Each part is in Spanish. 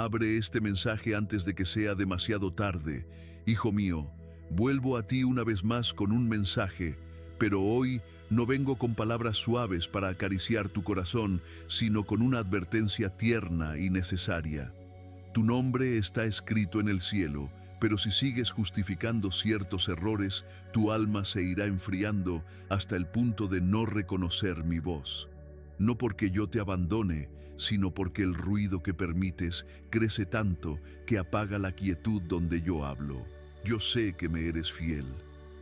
Abre este mensaje antes de que sea demasiado tarde. Hijo mío, vuelvo a ti una vez más con un mensaje, pero hoy no vengo con palabras suaves para acariciar tu corazón, sino con una advertencia tierna y necesaria. Tu nombre está escrito en el cielo, pero si sigues justificando ciertos errores, tu alma se irá enfriando hasta el punto de no reconocer mi voz. No porque yo te abandone, sino porque el ruido que permites crece tanto que apaga la quietud donde yo hablo. Yo sé que me eres fiel,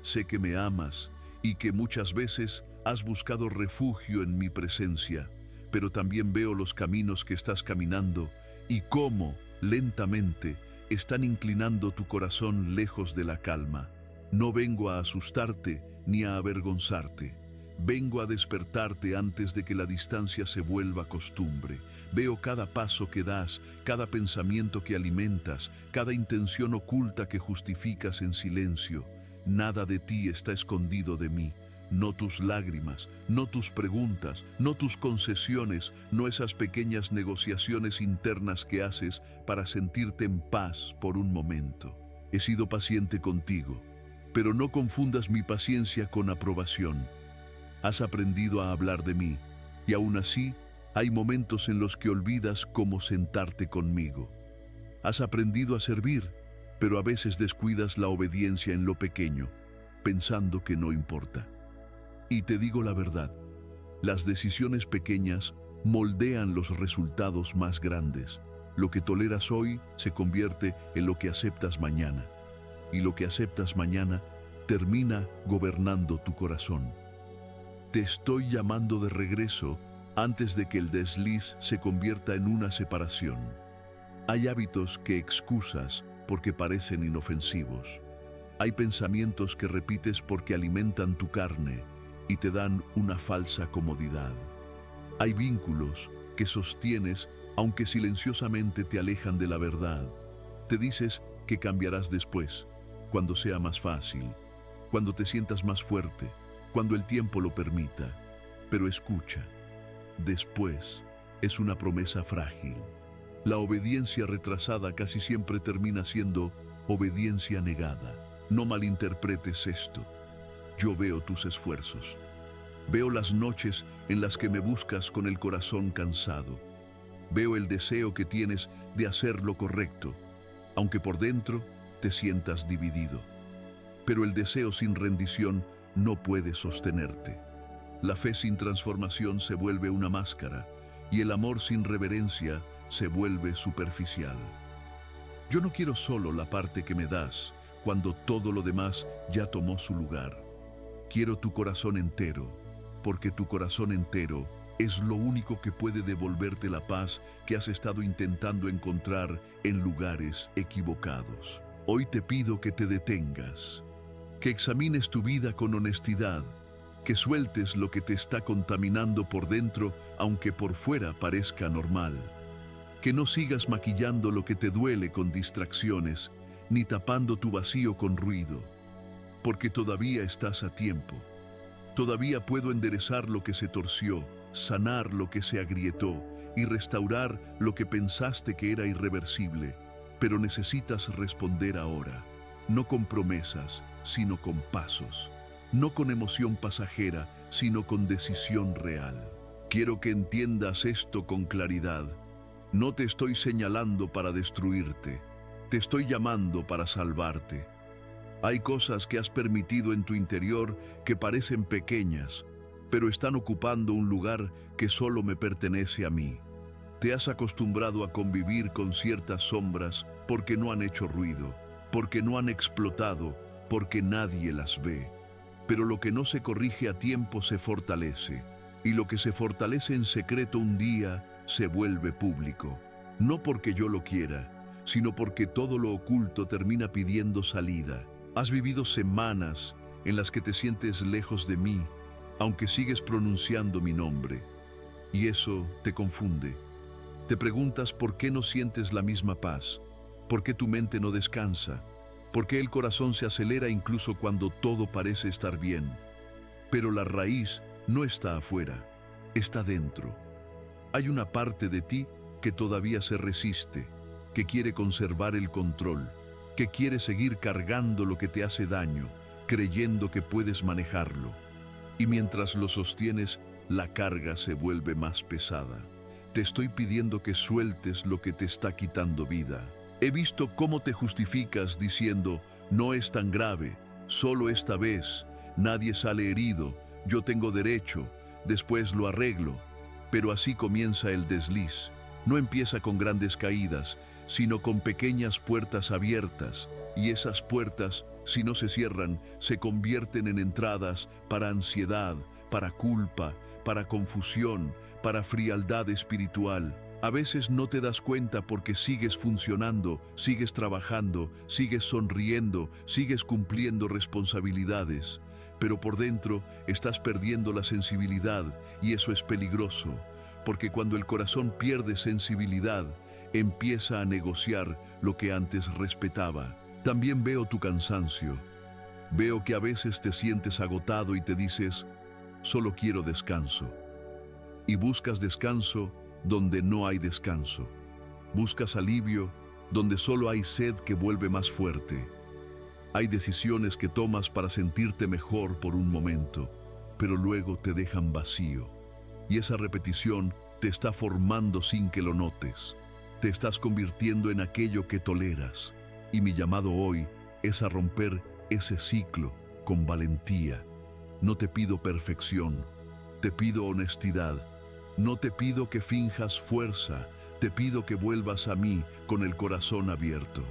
sé que me amas y que muchas veces has buscado refugio en mi presencia, pero también veo los caminos que estás caminando y cómo, lentamente, están inclinando tu corazón lejos de la calma. No vengo a asustarte ni a avergonzarte. Vengo a despertarte antes de que la distancia se vuelva costumbre. Veo cada paso que das, cada pensamiento que alimentas, cada intención oculta que justificas en silencio. Nada de ti está escondido de mí. No tus lágrimas, no tus preguntas, no tus concesiones, no esas pequeñas negociaciones internas que haces para sentirte en paz por un momento. He sido paciente contigo, pero no confundas mi paciencia con aprobación. Has aprendido a hablar de mí, y aún así hay momentos en los que olvidas cómo sentarte conmigo. Has aprendido a servir, pero a veces descuidas la obediencia en lo pequeño, pensando que no importa. Y te digo la verdad, las decisiones pequeñas moldean los resultados más grandes. Lo que toleras hoy se convierte en lo que aceptas mañana, y lo que aceptas mañana termina gobernando tu corazón. Te estoy llamando de regreso antes de que el desliz se convierta en una separación. Hay hábitos que excusas porque parecen inofensivos. Hay pensamientos que repites porque alimentan tu carne y te dan una falsa comodidad. Hay vínculos que sostienes aunque silenciosamente te alejan de la verdad. Te dices que cambiarás después, cuando sea más fácil, cuando te sientas más fuerte, cuando el tiempo lo permita. Pero escucha, después es una promesa frágil. La obediencia retrasada casi siempre termina siendo obediencia negada. No malinterpretes esto. Yo veo tus esfuerzos. Veo las noches en las que me buscas con el corazón cansado. Veo el deseo que tienes de hacer lo correcto, aunque por dentro te sientas dividido. Pero el deseo sin rendición no puede sostenerte. La fe sin transformación se vuelve una máscara y el amor sin reverencia se vuelve superficial. Yo no quiero solo la parte que me das cuando todo lo demás ya tomó su lugar. Quiero tu corazón entero, porque tu corazón entero es lo único que puede devolverte la paz que has estado intentando encontrar en lugares equivocados. Hoy te pido que te detengas, que examines tu vida con honestidad, que sueltes lo que te está contaminando por dentro, aunque por fuera parezca normal. Que no sigas maquillando lo que te duele con distracciones, ni tapando tu vacío con ruido, porque todavía estás a tiempo. Todavía puedo enderezar lo que se torció, sanar lo que se agrietó y restaurar lo que pensaste que era irreversible, pero necesitas responder ahora, no con promesas, sino con pasos, no con emoción pasajera, sino con decisión real. Quiero que entiendas esto con claridad. No te estoy señalando para destruirte, te estoy llamando para salvarte. Hay cosas que has permitido en tu interior que parecen pequeñas, pero están ocupando un lugar que solo me pertenece a mí. Te has acostumbrado a convivir con ciertas sombras porque no han hecho ruido, porque no han explotado, porque nadie las ve. Pero lo que no se corrige a tiempo se fortalece, y lo que se fortalece en secreto un día se vuelve público. No porque yo lo quiera, sino porque todo lo oculto termina pidiendo salida. Has vivido semanas en las que te sientes lejos de mí, aunque sigues pronunciando mi nombre, y eso te confunde. Te preguntas por qué no sientes la misma paz, por qué tu mente no descansa, por qué el corazón se acelera incluso cuando todo parece estar bien. Pero la raíz no está afuera, está dentro. Hay una parte de ti que todavía se resiste, que quiere conservar el control, que quiere seguir cargando lo que te hace daño, creyendo que puedes manejarlo. Y mientras lo sostienes, la carga se vuelve más pesada. Te estoy pidiendo que sueltes lo que te está quitando vida. He visto cómo te justificas diciendo, no es tan grave, solo esta vez, nadie sale herido, yo tengo derecho, después lo arreglo. Pero así comienza el desliz. No empieza con grandes caídas, sino con pequeñas puertas abiertas, y esas puertas, si no se cierran, se convierten en entradas para ansiedad, para culpa, para confusión, para frialdad espiritual. A veces no te das cuenta porque sigues funcionando, sigues trabajando, sigues sonriendo, sigues cumpliendo responsabilidades. Pero por dentro estás perdiendo la sensibilidad y eso es peligroso, porque cuando el corazón pierde sensibilidad, empieza a negociar lo que antes respetaba. También veo tu cansancio. Veo que a veces te sientes agotado y te dices, solo quiero descanso. Y buscas descanso donde no hay descanso. Buscas alivio donde solo hay sed que vuelve más fuerte. Hay decisiones que tomas para sentirte mejor por un momento, pero luego te dejan vacío. Y esa repetición te está formando sin que lo notes. Te estás convirtiendo en aquello que toleras. Y mi llamado hoy es a romper ese ciclo con valentía. No te pido perfección, te pido honestidad. No te pido que finjas fuerza, te pido que vuelvas a mí con el corazón abierto.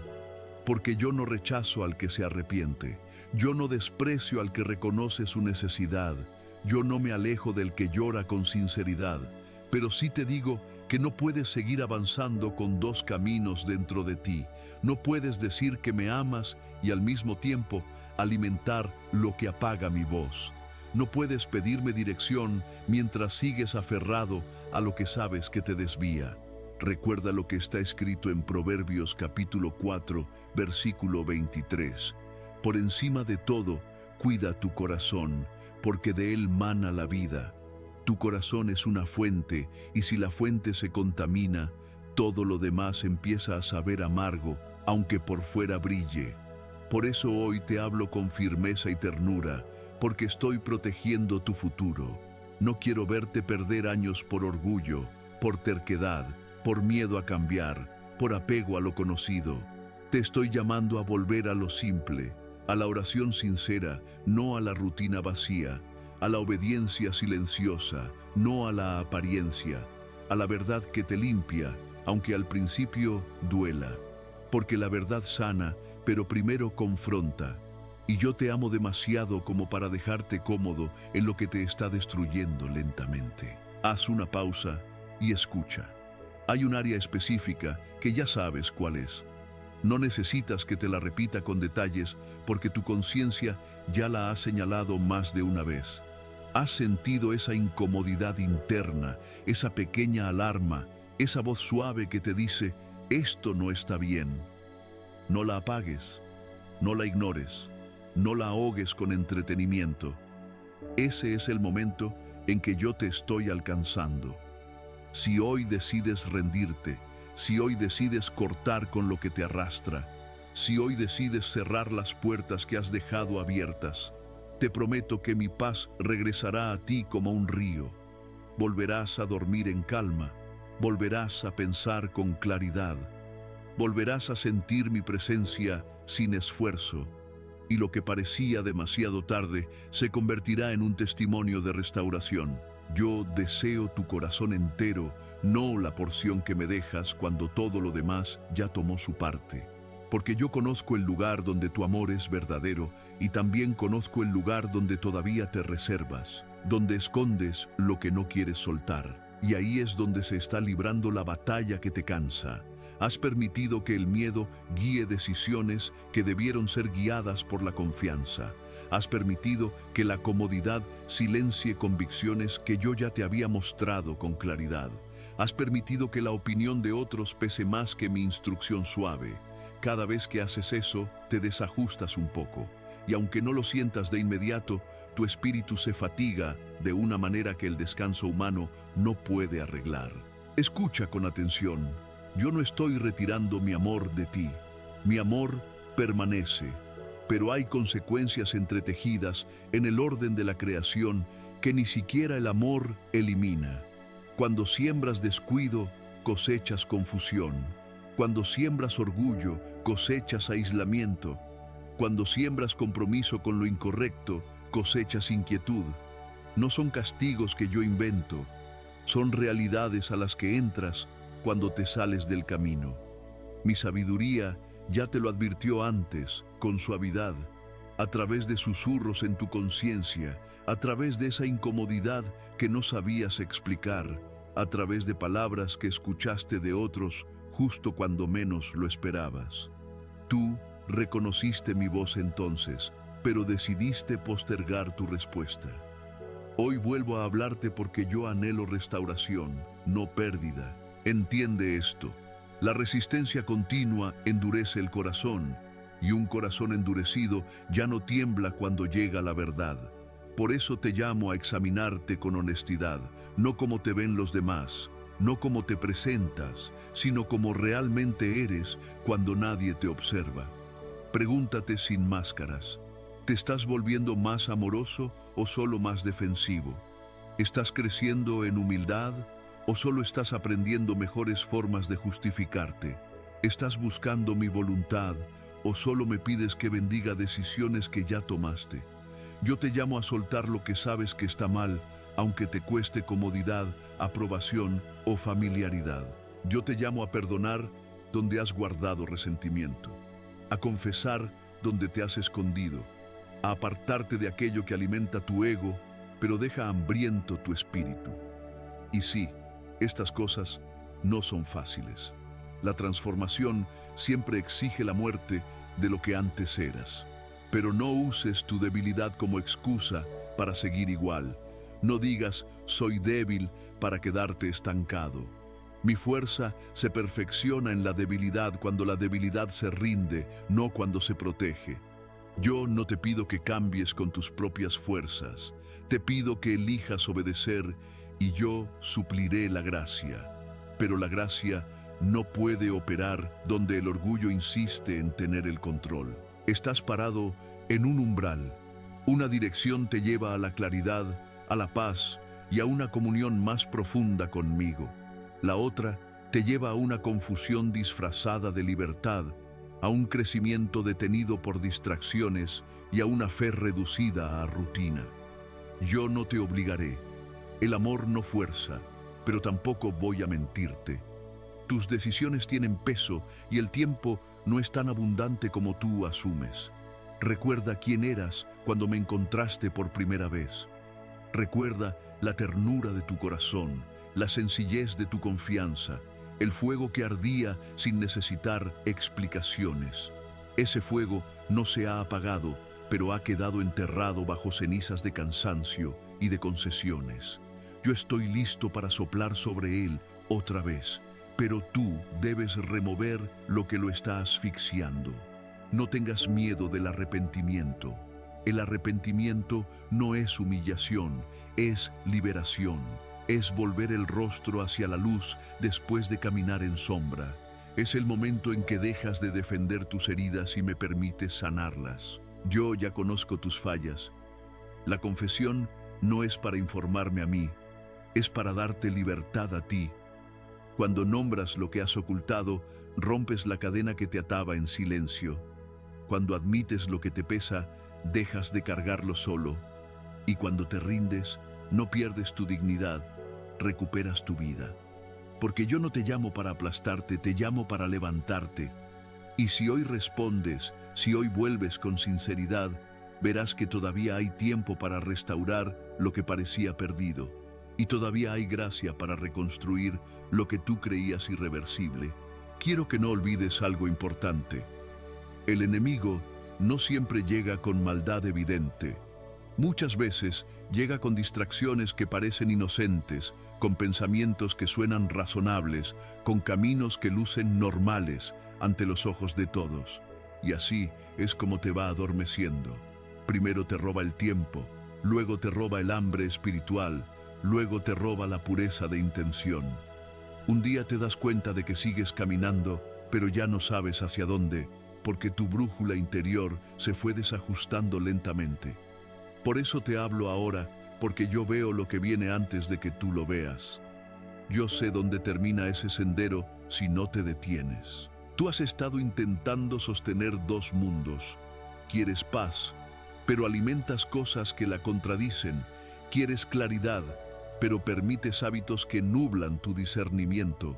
Porque yo no rechazo al que se arrepiente, yo no desprecio al que reconoce su necesidad, yo no me alejo del que llora con sinceridad, pero sí te digo que no puedes seguir avanzando con dos caminos dentro de ti. No puedes decir que me amas y al mismo tiempo alimentar lo que apaga mi voz. No puedes pedirme dirección mientras sigues aferrado a lo que sabes que te desvía. Recuerda lo que está escrito en Proverbios capítulo 4, versículo 23. Por encima de todo, cuida tu corazón, porque de él mana la vida. Tu corazón es una fuente, y si la fuente se contamina, todo lo demás empieza a saber amargo, aunque por fuera brille. Por eso hoy te hablo con firmeza y ternura, porque estoy protegiendo tu futuro. No quiero verte perder años por orgullo, por terquedad, por miedo a cambiar, por apego a lo conocido. Te estoy llamando a volver a lo simple, a la oración sincera, no a la rutina vacía, a la obediencia silenciosa, no a la apariencia, a la verdad que te limpia, aunque al principio duela. Porque la verdad sana, pero primero confronta. Y yo te amo demasiado como para dejarte cómodo en lo que te está destruyendo lentamente. Haz una pausa y escucha. Hay un área específica que ya sabes cuál es. No necesitas que te la repita con detalles porque tu conciencia ya la ha señalado más de una vez. Has sentido esa incomodidad interna, esa pequeña alarma, esa voz suave que te dice, esto no está bien. No la apagues, no la ignores. No la ahogues con entretenimiento. Ese es el momento en que yo te estoy alcanzando. Si hoy decides rendirte, si hoy decides cortar con lo que te arrastra, si hoy decides cerrar las puertas que has dejado abiertas, te prometo que mi paz regresará a ti como un río. Volverás a dormir en calma, volverás a pensar con claridad, volverás a sentir mi presencia sin esfuerzo. Y lo que parecía demasiado tarde se convertirá en un testimonio de restauración. Yo deseo tu corazón entero, no la porción que me dejas cuando todo lo demás ya tomó su parte. Porque yo conozco el lugar donde tu amor es verdadero y también conozco el lugar donde todavía te reservas, donde escondes lo que no quieres soltar. Y ahí es donde se está librando la batalla que te cansa. Has permitido que el miedo guíe decisiones que debieron ser guiadas por la confianza. Has permitido que la comodidad silencie convicciones que yo ya te había mostrado con claridad. Has permitido que la opinión de otros pese más que mi instrucción suave. Cada vez que haces eso, te desajustas un poco. Y aunque no lo sientas de inmediato, tu espíritu se fatiga de una manera que el descanso humano no puede arreglar. Escucha con atención. Yo no estoy retirando mi amor de ti. Mi amor permanece, pero hay consecuencias entretejidas en el orden de la creación que ni siquiera el amor elimina. Cuando siembras descuido, cosechas confusión. Cuando siembras orgullo, cosechas aislamiento. Cuando siembras compromiso con lo incorrecto, cosechas inquietud. No son castigos que yo invento, son realidades a las que entras cuando te sales del camino. Mi sabiduría ya te lo advirtió antes, con suavidad, a través de susurros en tu conciencia, a través de esa incomodidad que no sabías explicar, a través de palabras que escuchaste de otros justo cuando menos lo esperabas. Tú reconociste mi voz entonces, pero decidiste postergar tu respuesta. Hoy vuelvo a hablarte porque yo anhelo restauración, no pérdida. Entiende esto. La resistencia continua endurece el corazón, y un corazón endurecido ya no tiembla cuando llega la verdad. Por eso te llamo a examinarte con honestidad, no como te ven los demás, no como te presentas, sino como realmente eres cuando nadie te observa. Pregúntate sin máscaras. ¿Te estás volviendo más amoroso o solo más defensivo? ¿Estás creciendo en humildad o solo estás aprendiendo mejores formas de justificarte? ¿Estás buscando mi voluntad o solo me pides que bendiga decisiones que ya tomaste? Yo te llamo a soltar lo que sabes que está mal, aunque te cueste comodidad, aprobación o familiaridad. Yo te llamo a perdonar donde has guardado resentimiento, a confesar donde te has escondido, a apartarte de aquello que alimenta tu ego, pero deja hambriento tu espíritu. Y sí, estas cosas no son fáciles. La transformación siempre exige la muerte de lo que antes eras. Pero no uses tu debilidad como excusa para seguir igual. No digas, soy débil, para quedarte estancado. Mi fuerza se perfecciona en la debilidad cuando la debilidad se rinde, no cuando se protege. Yo no te pido que cambies con tus propias fuerzas. Te pido que elijas obedecer y yo supliré la gracia. Pero la gracia no puede operar donde el orgullo insiste en tener el control. Estás parado en un umbral. Una dirección te lleva a la claridad, a la paz y a una comunión más profunda conmigo. La otra te lleva a una confusión disfrazada de libertad, a un crecimiento detenido por distracciones y a una fe reducida a rutina. Yo no te obligaré. El amor no fuerza, pero tampoco voy a mentirte. Tus decisiones tienen peso y el tiempo no es tan abundante como tú asumes. Recuerda quién eras cuando me encontraste por primera vez. Recuerda la ternura de tu corazón, la sencillez de tu confianza, el fuego que ardía sin necesitar explicaciones. Ese fuego no se ha apagado, pero ha quedado enterrado bajo cenizas de cansancio y de concesiones. Yo estoy listo para soplar sobre él otra vez, pero tú debes remover lo que lo está asfixiando. No tengas miedo del arrepentimiento. El arrepentimiento no es humillación, es liberación. Es volver el rostro hacia la luz después de caminar en sombra. Es el momento en que dejas de defender tus heridas y me permites sanarlas. Yo ya conozco tus fallas. La confesión no es para informarme a mí, es para darte libertad a ti. Cuando nombras lo que has ocultado, rompes la cadena que te ataba en silencio. Cuando admites lo que te pesa, dejas de cargarlo solo. Y cuando te rindes, no pierdes tu dignidad, recuperas tu vida. Porque yo no te llamo para aplastarte, te llamo para levantarte. Y si hoy respondes, si hoy vuelves con sinceridad, verás que todavía hay tiempo para restaurar lo que parecía perdido. Y todavía hay gracia para reconstruir lo que tú creías irreversible. Quiero que no olvides algo importante. El enemigo no siempre llega con maldad evidente. Muchas veces llega con distracciones que parecen inocentes, con pensamientos que suenan razonables, con caminos que lucen normales ante los ojos de todos. Y así es como te va adormeciendo. Primero te roba el tiempo, luego te roba el hambre espiritual, luego te roba la pureza de intención. Un día te das cuenta de que sigues caminando, pero ya no sabes hacia dónde, porque tu brújula interior se fue desajustando lentamente. Por eso te hablo ahora, porque yo veo lo que viene antes de que tú lo veas. Yo sé dónde termina ese sendero si no te detienes. Tú has estado intentando sostener dos mundos. Quieres paz, pero alimentas cosas que la contradicen. Quieres claridad, pero permites hábitos que nublan tu discernimiento.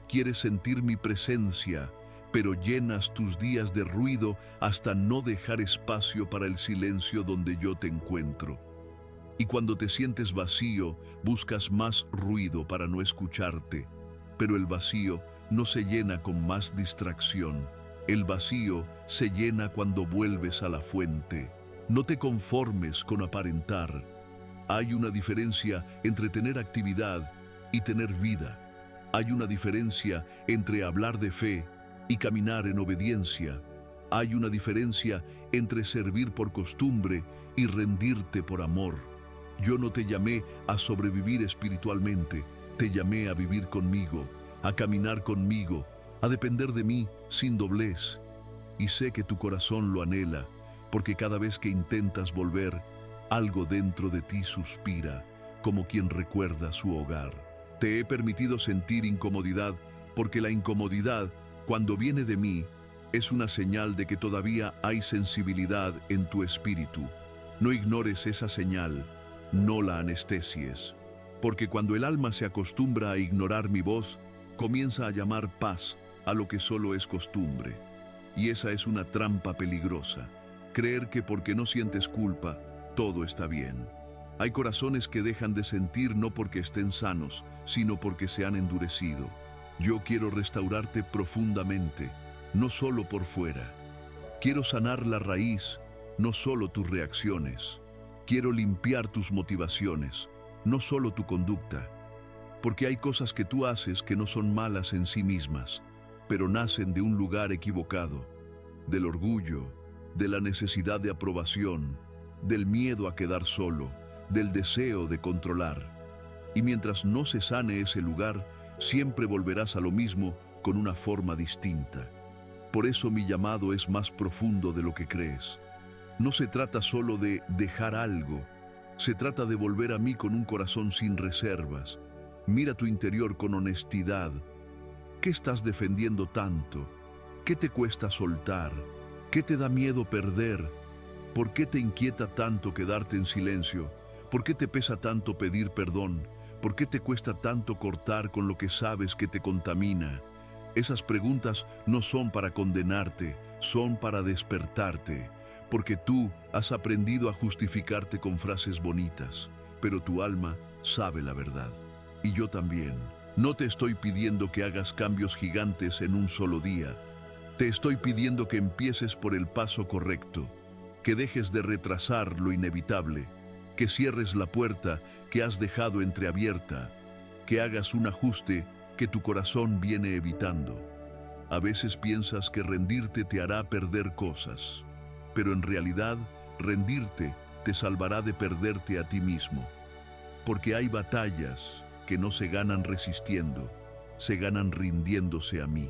Quieres sentir mi presencia, pero llenas tus días de ruido hasta no dejar espacio para el silencio donde yo te encuentro. Y cuando te sientes vacío, buscas más ruido para no escucharte. Pero el vacío no se llena con más distracción. El vacío se llena cuando vuelves a la fuente. No te conformes con aparentar. Hay una diferencia entre tener actividad y tener vida. Hay una diferencia entre hablar de fe y caminar en obediencia. Hay una diferencia entre servir por costumbre y rendirte por amor. Yo no te llamé a sobrevivir espiritualmente, te llamé a vivir conmigo, a caminar conmigo, a depender de mí sin doblez. Y sé que tu corazón lo anhela, porque cada vez que intentas volver, algo dentro de ti suspira, como quien recuerda su hogar. Te he permitido sentir incomodidad, porque la incomodidad, cuando viene de mí, es una señal de que todavía hay sensibilidad en tu espíritu. No ignores esa señal, no la anestesies, porque cuando el alma se acostumbra a ignorar mi voz, comienza a llamar paz a lo que solo es costumbre. Y esa es una trampa peligrosa, creer que porque no sientes culpa, todo está bien. Hay corazones que dejan de sentir no porque estén sanos, sino porque se han endurecido. Yo quiero restaurarte profundamente, no solo por fuera. Quiero sanar la raíz, no solo tus reacciones. Quiero limpiar tus motivaciones, no solo tu conducta. Porque hay cosas que tú haces que no son malas en sí mismas, pero nacen de un lugar equivocado, del orgullo, de la necesidad de aprobación, del miedo a quedar solo, del deseo de controlar. Y mientras no se sane ese lugar, siempre volverás a lo mismo con una forma distinta. Por eso mi llamado es más profundo de lo que crees. No se trata solo de dejar algo, se trata de volver a mí con un corazón sin reservas. Mira tu interior con honestidad. ¿Qué estás defendiendo tanto? ¿Qué te cuesta soltar? ¿Qué te da miedo perder? ¿Por qué te inquieta tanto quedarte en silencio? ¿Por qué te pesa tanto pedir perdón? ¿Por qué te cuesta tanto cortar con lo que sabes que te contamina? Esas preguntas no son para condenarte, son para despertarte. Porque tú has aprendido a justificarte con frases bonitas, pero tu alma sabe la verdad. Y yo también. No te estoy pidiendo que hagas cambios gigantes en un solo día. Te estoy pidiendo que empieces por el paso correcto, que dejes de retrasar lo inevitable, que cierres la puerta que has dejado entreabierta, que hagas un ajuste que tu corazón viene evitando. A veces piensas que rendirte te hará perder cosas. Pero en realidad, rendirte te salvará de perderte a ti mismo. Porque hay batallas que no se ganan resistiendo, se ganan rindiéndose a mí.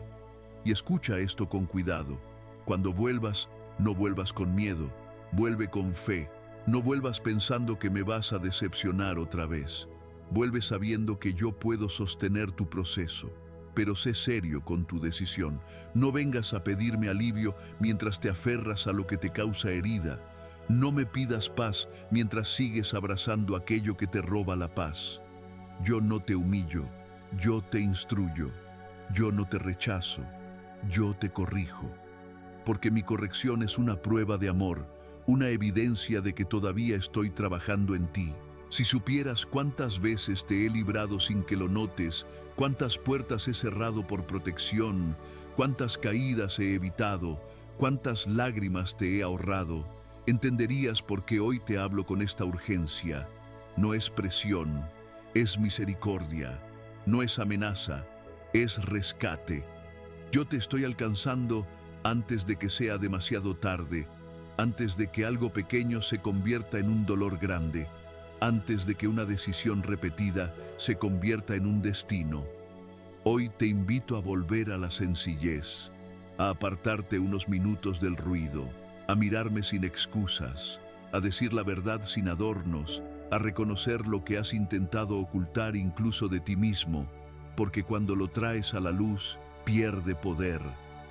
Y escucha esto con cuidado. Cuando vuelvas, no vuelvas con miedo, vuelve con fe. No vuelvas pensando que me vas a decepcionar otra vez. Vuelve sabiendo que yo puedo sostener tu proceso. Pero sé serio con tu decisión. No vengas a pedirme alivio mientras te aferras a lo que te causa herida. No me pidas paz mientras sigues abrazando aquello que te roba la paz. Yo no te humillo, yo te instruyo, yo no te rechazo, yo te corrijo. Porque mi corrección es una prueba de amor, una evidencia de que todavía estoy trabajando en ti. Si supieras cuántas veces te he librado sin que lo notes, cuántas puertas he cerrado por protección, cuántas caídas he evitado, cuántas lágrimas te he ahorrado, entenderías por qué hoy te hablo con esta urgencia. No es presión, es misericordia, no es amenaza, es rescate. Yo te estoy alcanzando antes de que sea demasiado tarde, antes de que algo pequeño se convierta en un dolor grande, antes de que una decisión repetida se convierta en un destino. Hoy te invito a volver a la sencillez, a apartarte unos minutos del ruido, a mirarme sin excusas, a decir la verdad sin adornos, a reconocer lo que has intentado ocultar incluso de ti mismo, porque cuando lo traes a la luz, pierde poder,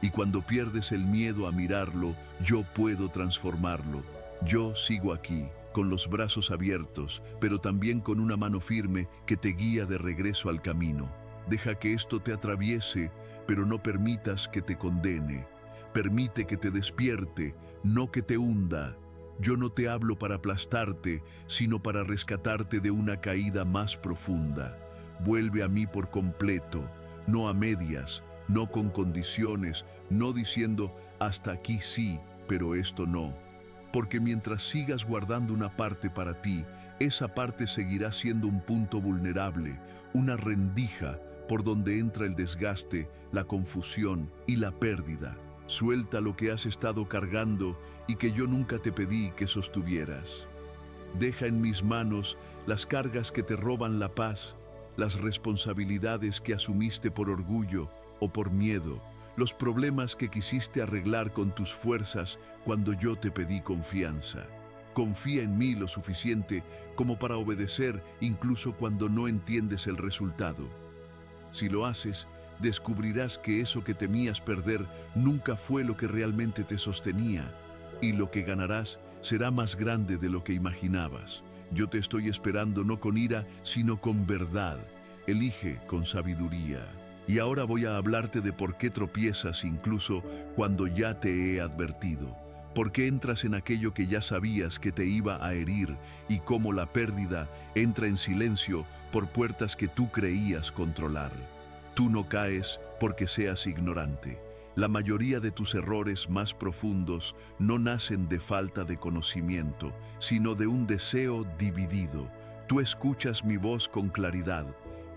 y cuando pierdes el miedo a mirarlo, yo puedo transformarlo. Yo sigo aquí, con los brazos abiertos, pero también con una mano firme que te guía de regreso al camino. Deja que esto te atraviese, pero no permitas que te condene. Permite que te despierte, no que te hunda. Yo no te hablo para aplastarte, sino para rescatarte de una caída más profunda. Vuelve a mí por completo, no a medias, no con condiciones, no diciendo hasta aquí sí, pero esto no. Porque mientras sigas guardando una parte para ti, esa parte seguirá siendo un punto vulnerable, una rendija por donde entra el desgaste, la confusión y la pérdida. Suelta lo que has estado cargando y que yo nunca te pedí que sostuvieras. Deja en mis manos las cargas que te roban la paz, las responsabilidades que asumiste por orgullo o por miedo, los problemas que quisiste arreglar con tus fuerzas cuando yo te pedí confianza. Confía en mí lo suficiente como para obedecer incluso cuando no entiendes el resultado. Si lo haces, descubrirás que eso que temías perder nunca fue lo que realmente te sostenía, y lo que ganarás será más grande de lo que imaginabas. Yo te estoy esperando no con ira, sino con verdad. Elige con sabiduría. Y ahora voy a hablarte de por qué tropiezas incluso cuando ya te he advertido. Por qué entras en aquello que ya sabías que te iba a herir y cómo la pérdida entra en silencio por puertas que tú creías controlar. Tú no caes porque seas ignorante. La mayoría de tus errores más profundos no nacen de falta de conocimiento, sino de un deseo dividido. Tú escuchas mi voz con claridad,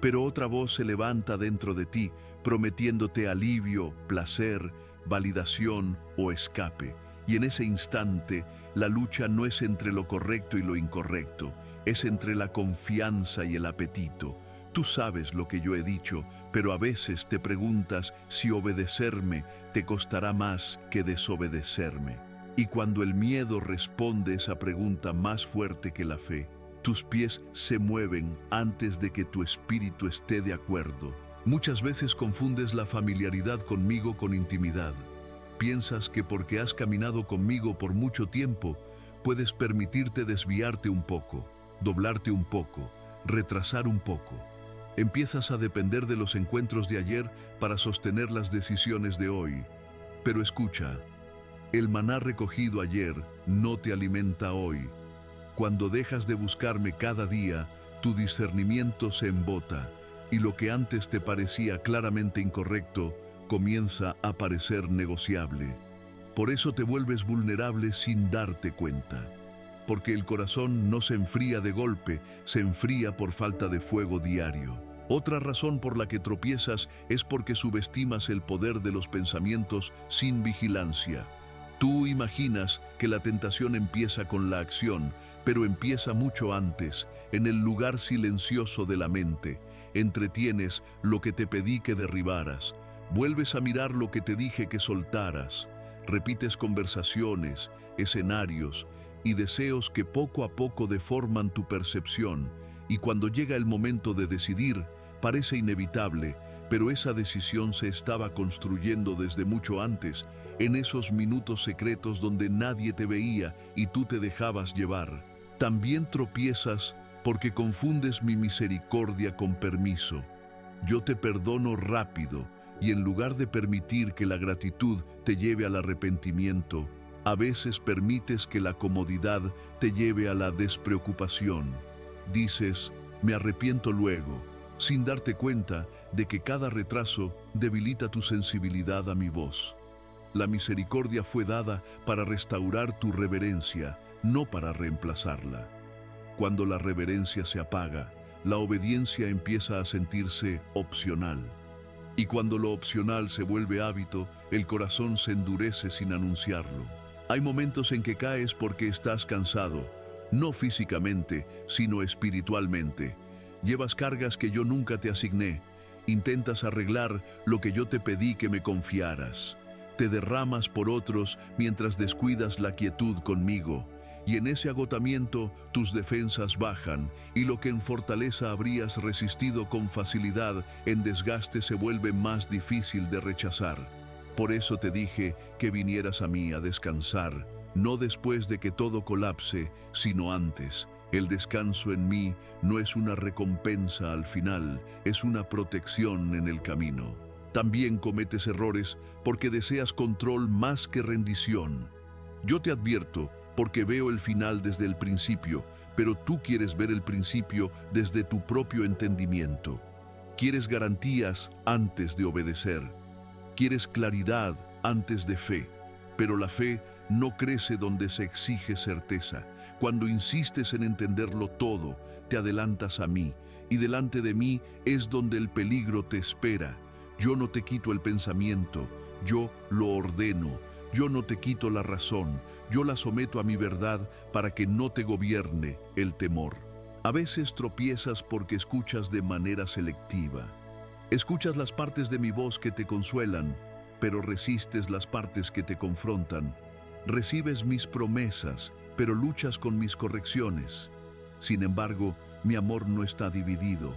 pero otra voz se levanta dentro de ti, prometiéndote alivio, placer, validación o escape. Y en ese instante, la lucha no es entre lo correcto y lo incorrecto, es entre la confianza y el apetito. Tú sabes lo que yo he dicho, pero a veces te preguntas si obedecerme te costará más que desobedecerme. Y cuando el miedo responde esa pregunta más fuerte que la fe, tus pies se mueven antes de que tu espíritu esté de acuerdo. Muchas veces confundes la familiaridad conmigo con intimidad. Piensas que porque has caminado conmigo por mucho tiempo, puedes permitirte desviarte un poco, doblarte un poco, retrasar un poco. Empiezas a depender de los encuentros de ayer para sostener las decisiones de hoy. Pero escucha, el maná recogido ayer no te alimenta hoy. Cuando dejas de buscarme cada día, tu discernimiento se embota y lo que antes te parecía claramente incorrecto comienza a parecer negociable. Por eso te vuelves vulnerable sin darte cuenta. Porque el corazón no se enfría de golpe, se enfría por falta de fuego diario. Otra razón por la que tropiezas es porque subestimas el poder de los pensamientos sin vigilancia. Tú imaginas que la tentación empieza con la acción, pero empieza mucho antes, en el lugar silencioso de la mente. Entretienes lo que te pedí que derribaras. Vuelves a mirar lo que te dije que soltaras. Repites conversaciones, escenarios y deseos que poco a poco deforman tu percepción, y cuando llega el momento de decidir, parece inevitable, pero esa decisión se estaba construyendo desde mucho antes, en esos minutos secretos donde nadie te veía y tú te dejabas llevar. También tropiezas porque confundes mi misericordia con permiso. Yo te perdono rápido, y en lugar de permitir que la gratitud te lleve al arrepentimiento, a veces permites que la comodidad te lleve a la despreocupación. Dices, me arrepiento luego, sin darte cuenta de que cada retraso debilita tu sensibilidad a mi voz. La misericordia fue dada para restaurar tu reverencia, no para reemplazarla. Cuando la reverencia se apaga, la obediencia empieza a sentirse opcional. Y cuando lo opcional se vuelve hábito, el corazón se endurece sin anunciarlo. Hay momentos en que caes porque estás cansado, no físicamente, sino espiritualmente. Llevas cargas que yo nunca te asigné, Intentas arreglar lo que yo te pedí que me confiaras. Te derramas por otros mientras descuidas la quietud conmigo. Y en ese agotamiento tus defensas bajan, y lo que en fortaleza habrías resistido con facilidad, en desgaste se vuelve más difícil de rechazar. Por eso te dije que vinieras a mí a descansar, no después de que todo colapse, sino antes. El descanso en mí no es una recompensa al final, es una protección en el camino. También cometes errores porque deseas control más que rendición. Yo te advierto, porque veo el final desde el principio, pero tú quieres ver el principio desde tu propio entendimiento. Quieres garantías antes de obedecer. Quieres claridad antes de fe. Pero la fe no crece donde se exige certeza. Cuando insistes en entenderlo todo, te adelantas a mí, y delante de mí es donde el peligro te espera. Yo no te quito el pensamiento, yo lo ordeno. Yo no te quito la razón, yo la someto a mi verdad para que no te gobierne el temor. A veces tropiezas porque escuchas de manera selectiva. Escuchas las partes de mi voz que te consuelan, pero resistes las partes que te confrontan. Recibes mis promesas, pero luchas con mis correcciones. Sin embargo, mi amor no está dividido.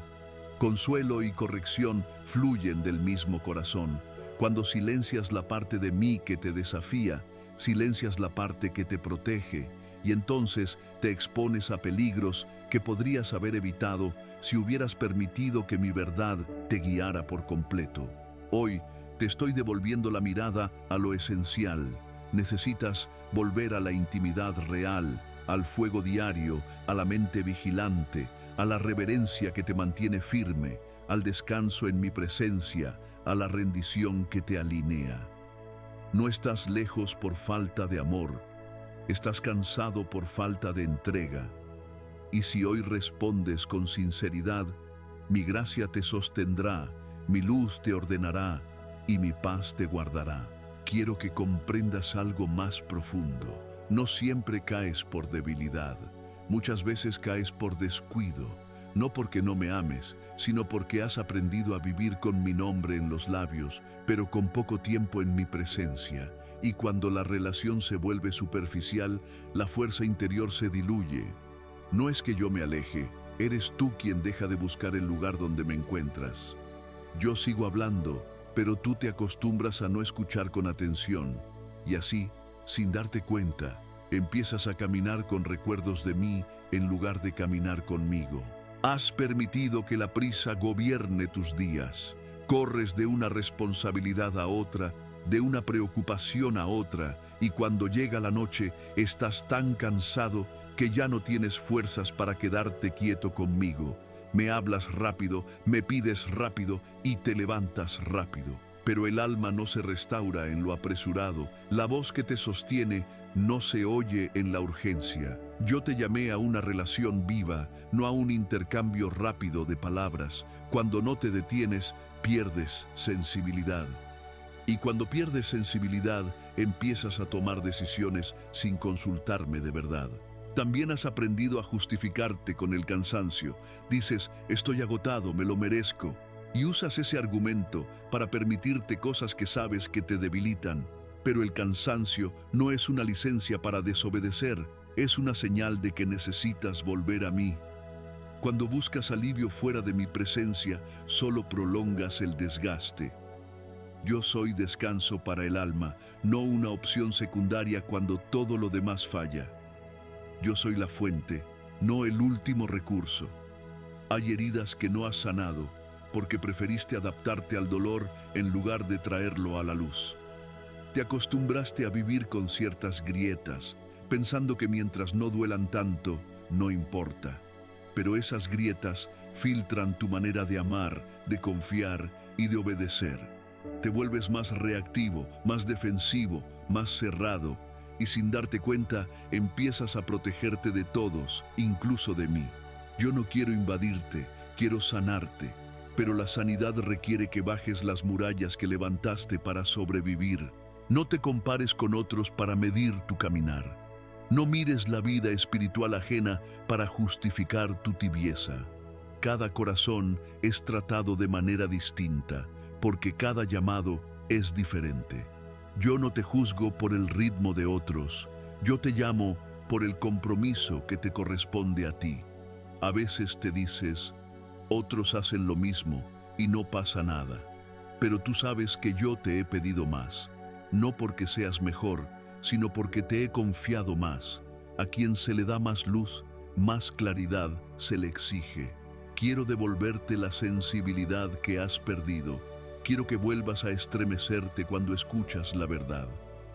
Consuelo y corrección fluyen del mismo corazón. Cuando silencias la parte de mí que te desafía, silencias la parte que te protege, y entonces te expones a peligros que podrías haber evitado si hubieras permitido que mi verdad te guiara por completo. Hoy te estoy devolviendo la mirada a lo esencial. Necesitas volver a la intimidad real, al fuego diario, a la mente vigilante, a la reverencia que te mantiene firme, al descanso en mi presencia, a la rendición que te alinea. No estás lejos por falta de amor, estás cansado por falta de entrega. Y si hoy respondes con sinceridad, mi gracia te sostendrá, mi luz te ordenará y mi paz te guardará. Quiero que comprendas algo más profundo. No siempre caes por debilidad, muchas veces caes por descuido. No porque no me ames, sino porque has aprendido a vivir con mi nombre en los labios, pero con poco tiempo en mi presencia. Y cuando la relación se vuelve superficial, la fuerza interior se diluye. No es que yo me aleje, eres tú quien deja de buscar el lugar donde me encuentras. Yo sigo hablando, pero tú te acostumbras a no escuchar con atención. Y así, sin darte cuenta, empiezas a caminar con recuerdos de mí en lugar de caminar conmigo. Has permitido que la prisa gobierne tus días. Corres de una responsabilidad a otra, de una preocupación a otra, y cuando llega la noche estás tan cansado que ya no tienes fuerzas para quedarte quieto conmigo. Me hablas rápido, me pides rápido y te levantas rápido. Pero el alma no se restaura en lo apresurado, la voz que te sostiene no se oye en la urgencia. Yo te llamé a una relación viva, no a un intercambio rápido de palabras. Cuando no te detienes, pierdes sensibilidad. Y cuando pierdes sensibilidad, empiezas a tomar decisiones sin consultarme de verdad. También has aprendido a justificarte con el cansancio. Dices, estoy agotado, me lo merezco. Y usas ese argumento para permitirte cosas que sabes que te debilitan. Pero el cansancio no es una licencia para desobedecer, es una señal de que necesitas volver a mí. Cuando buscas alivio fuera de mi presencia, solo prolongas el desgaste. Yo soy descanso para el alma, no una opción secundaria cuando todo lo demás falla. Yo soy la fuente, no el último recurso. Hay heridas que no has sanado, porque preferiste adaptarte al dolor en lugar de traerlo a la luz. Te acostumbraste a vivir con ciertas grietas, pensando que mientras no duelan tanto, no importa. Pero esas grietas filtran tu manera de amar, de confiar y de obedecer. Te vuelves más reactivo, más defensivo, más cerrado, y sin darte cuenta empiezas a protegerte de todos, incluso de mí. Yo no quiero invadirte, quiero sanarte. Pero la sanidad requiere que bajes las murallas que levantaste para sobrevivir. No te compares con otros para medir tu caminar. No mires la vida espiritual ajena para justificar tu tibieza. cada corazón es tratado de manera distinta, porque cada llamado es diferente. Yo no te juzgo por el ritmo de otros, yo te llamo por el compromiso que te corresponde a ti. A veces te dices, otros hacen lo mismo y no pasa nada, pero tú sabes que yo te he pedido más, no porque seas mejor, sino porque te he confiado más. A quien se le da más luz, más claridad se le exige. Quiero devolverte la sensibilidad que has perdido. Quiero que vuelvas a estremecerte cuando escuchas la verdad.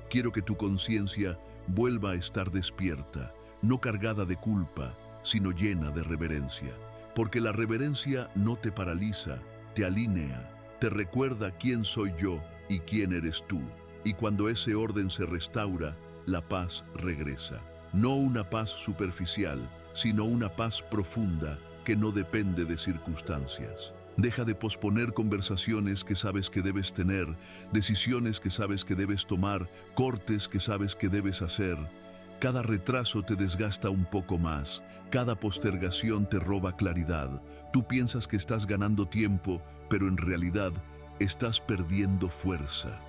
Quiero que tu conciencia vuelva a estar despierta, no cargada de culpa, sino llena de reverencia. Porque la reverencia no te paraliza, te alinea, te recuerda quién soy yo y quién eres tú. Y cuando ese orden se restaura, la paz regresa. No una paz superficial, sino una paz profunda que no depende de circunstancias. Deja de posponer conversaciones que sabes que debes tener, decisiones que sabes que debes tomar, cortes que sabes que debes hacer. Cada retraso te desgasta un poco más, cada postergación te roba claridad. Tú piensas que estás ganando tiempo, pero en realidad estás perdiendo fuerza.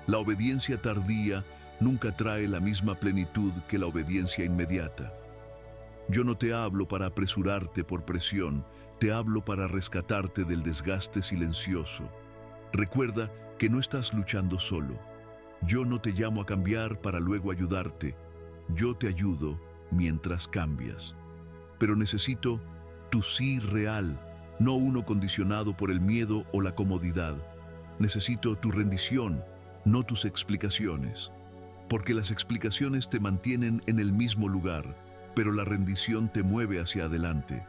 La obediencia tardía nunca trae la misma plenitud que la obediencia inmediata. Yo no te hablo para apresurarte por presión, te hablo para rescatarte del desgaste silencioso. Recuerda que no estás luchando solo. Yo no te llamo a cambiar para luego ayudarte. Yo te ayudo mientras cambias. Pero necesito tu sí real, no uno condicionado por el miedo o la comodidad. Necesito tu rendición, no tus explicaciones. Porque las explicaciones te mantienen en el mismo lugar, pero la rendición te mueve hacia adelante.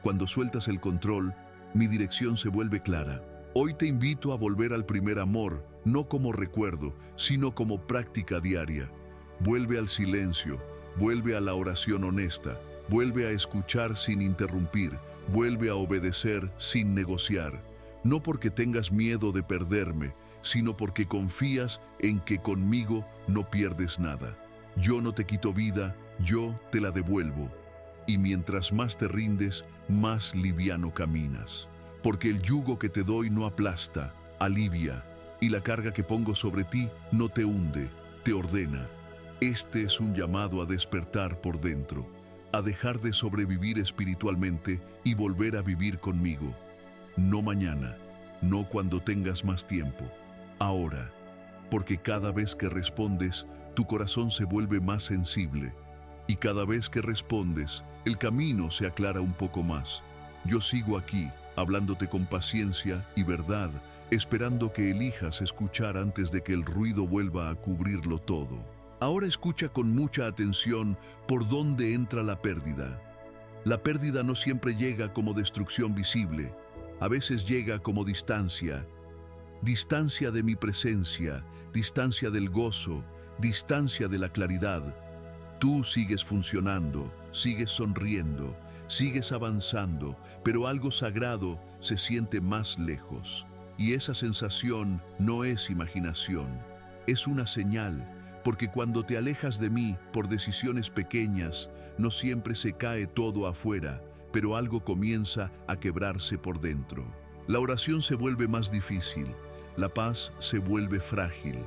Cuando sueltas el control, mi dirección se vuelve clara. Hoy te invito a volver al primer amor, no como recuerdo, sino como práctica diaria. Vuelve al silencio, vuelve a la oración honesta, vuelve a escuchar sin interrumpir, vuelve a obedecer sin negociar. No porque tengas miedo de perderme, sino porque confías en que conmigo no pierdes nada. Yo no te quito vida, yo te la devuelvo. Y mientras más te rindes, más liviano caminas. Porque el yugo que te doy no aplasta, alivia, y la carga que pongo sobre ti no te hunde, te ordena. Este es un llamado a despertar por dentro, a dejar de sobrevivir espiritualmente y volver a vivir conmigo. No mañana, no cuando tengas más tiempo. Ahora, porque cada vez que respondes, tu corazón se vuelve más sensible, y cada vez que respondes, el camino se aclara un poco más. Yo sigo aquí, hablándote con paciencia y verdad, esperando que elijas escuchar antes de que el ruido vuelva a cubrirlo todo. Ahora escucha con mucha atención por dónde entra la pérdida. La pérdida no siempre llega como destrucción visible, a veces llega como distancia. Distancia de mi presencia, distancia del gozo, distancia de la claridad. Tú sigues funcionando, sigues sonriendo, sigues avanzando, pero algo sagrado se siente más lejos. Y esa sensación no es imaginación, es una señal, porque cuando te alejas de mí por decisiones pequeñas, no siempre se cae todo afuera, pero algo comienza a quebrarse por dentro. La oración se vuelve más difícil, la paz se vuelve frágil,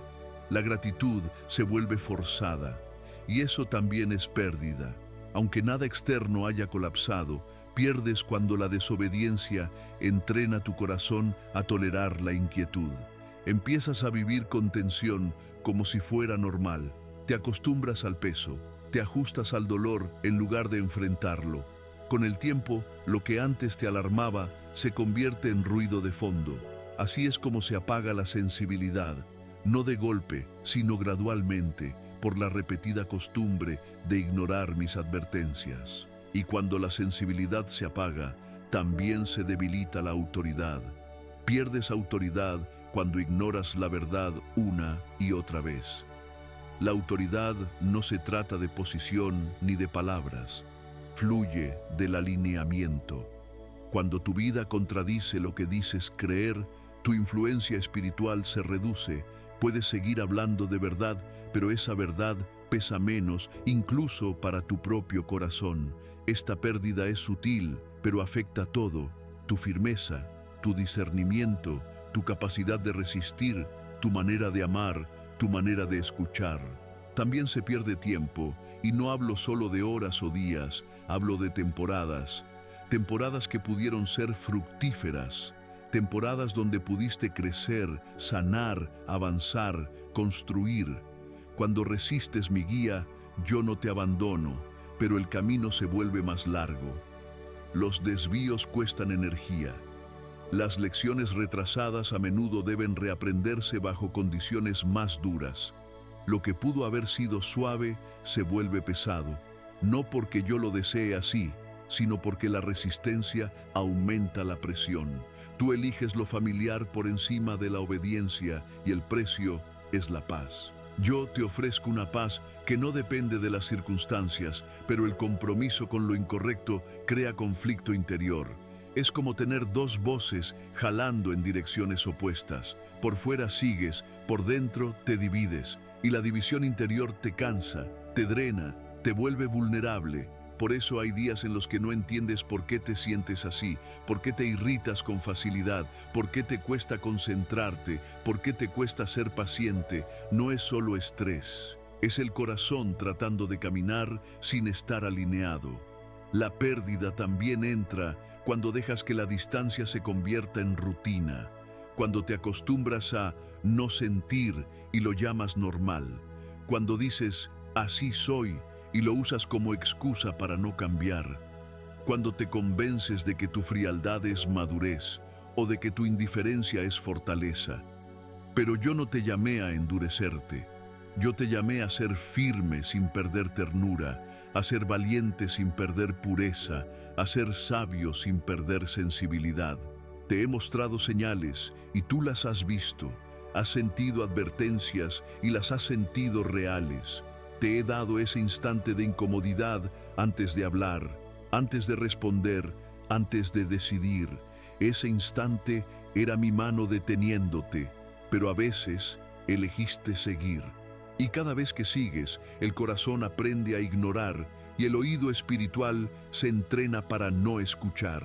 la gratitud se vuelve forzada, y eso también es pérdida. Aunque nada externo haya colapsado, pierdes cuando la desobediencia entrena tu corazón a tolerar la inquietud. Empiezas a vivir con tensión como si fuera normal. Te acostumbras al peso, te ajustas al dolor en lugar de enfrentarlo. Con el tiempo, lo que antes te alarmaba se convierte en ruido de fondo. Así es como se apaga la sensibilidad, no de golpe, sino gradualmente, por la repetida costumbre de ignorar mis advertencias. Y cuando la sensibilidad se apaga, también se debilita la autoridad. Pierdes autoridad cuando ignoras la verdad una y otra vez. La autoridad no se trata de posición ni de palabras, fluye del alineamiento. Cuando tu vida contradice lo que dices creer, tu influencia espiritual se reduce. Puedes seguir hablando de verdad, pero esa verdad pesa menos, incluso para tu propio corazón. Esta pérdida es sutil, pero afecta todo: tu firmeza, tu discernimiento, tu capacidad de resistir, tu manera de amar, tu manera de escuchar. También se pierde tiempo, y no hablo solo de horas o días, hablo de temporadas. Temporadas que pudieron ser fructíferas, temporadas donde pudiste crecer, sanar, avanzar, construir. Cuando resistes mi guía, yo no te abandono, pero el camino se vuelve más largo. Los desvíos cuestan energía. Las lecciones retrasadas a menudo deben reaprenderse bajo condiciones más duras. Lo que pudo haber sido suave se vuelve pesado, no porque yo lo desee así, sino porque la resistencia aumenta la presión. Tú eliges lo familiar por encima de la obediencia y el precio es la paz. Yo te ofrezco una paz que no depende de las circunstancias, pero el compromiso con lo incorrecto crea conflicto interior. Es como tener dos voces jalando en direcciones opuestas. Por fuera sigues, por dentro te divides, y la división interior te cansa, te drena, te vuelve vulnerable. Por eso hay días en los que no entiendes por qué te sientes así, por qué te irritas con facilidad, por qué te cuesta concentrarte, por qué te cuesta ser paciente. No es solo estrés, es el corazón tratando de caminar sin estar alineado. La pérdida también entra cuando dejas que la distancia se convierta en rutina, cuando te acostumbras a no sentir y lo llamas normal, cuando dices así soy y lo usas como excusa para no cambiar, cuando te convences de que tu frialdad es madurez o de que tu indiferencia es fortaleza. Pero yo no te llamé a endurecerte, yo te llamé a ser firme sin perder ternura, a ser valiente sin perder pureza, a ser sabio sin perder sensibilidad. Te he mostrado señales y tú las has visto, has sentido advertencias y las has sentido reales. Te he dado ese instante de incomodidad antes de hablar, antes de responder, antes de decidir. Ese instante era mi mano deteniéndote, pero a veces elegiste seguir. Y cada vez que sigues, el corazón aprende a ignorar y el oído espiritual se entrena para no escuchar.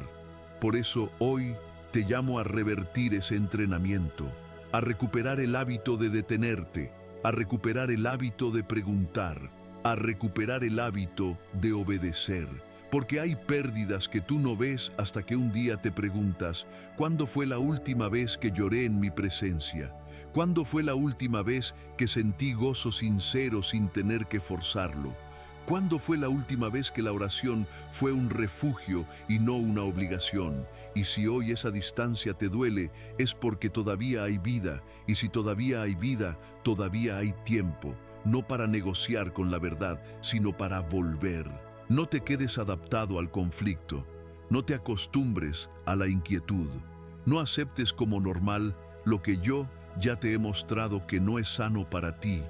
Por eso hoy te llamo a revertir ese entrenamiento, a recuperar el hábito de detenerte, a recuperar el hábito de preguntar, a recuperar el hábito de obedecer. Porque hay pérdidas que tú no ves hasta que un día te preguntas: ¿cuándo fue la última vez que lloré en mi presencia? ¿Cuándo fue la última vez que sentí gozo sincero sin tener que forzarlo? ¿Cuándo fue la última vez que la oración fue un refugio y no una obligación? Y si hoy esa distancia te duele, es porque todavía hay vida, y si todavía hay vida, todavía hay tiempo, no para negociar con la verdad, sino para volver. No te quedes adaptado al conflicto, no te acostumbres a la inquietud, no aceptes como normal lo que yo ya te he mostrado que no es sano para ti.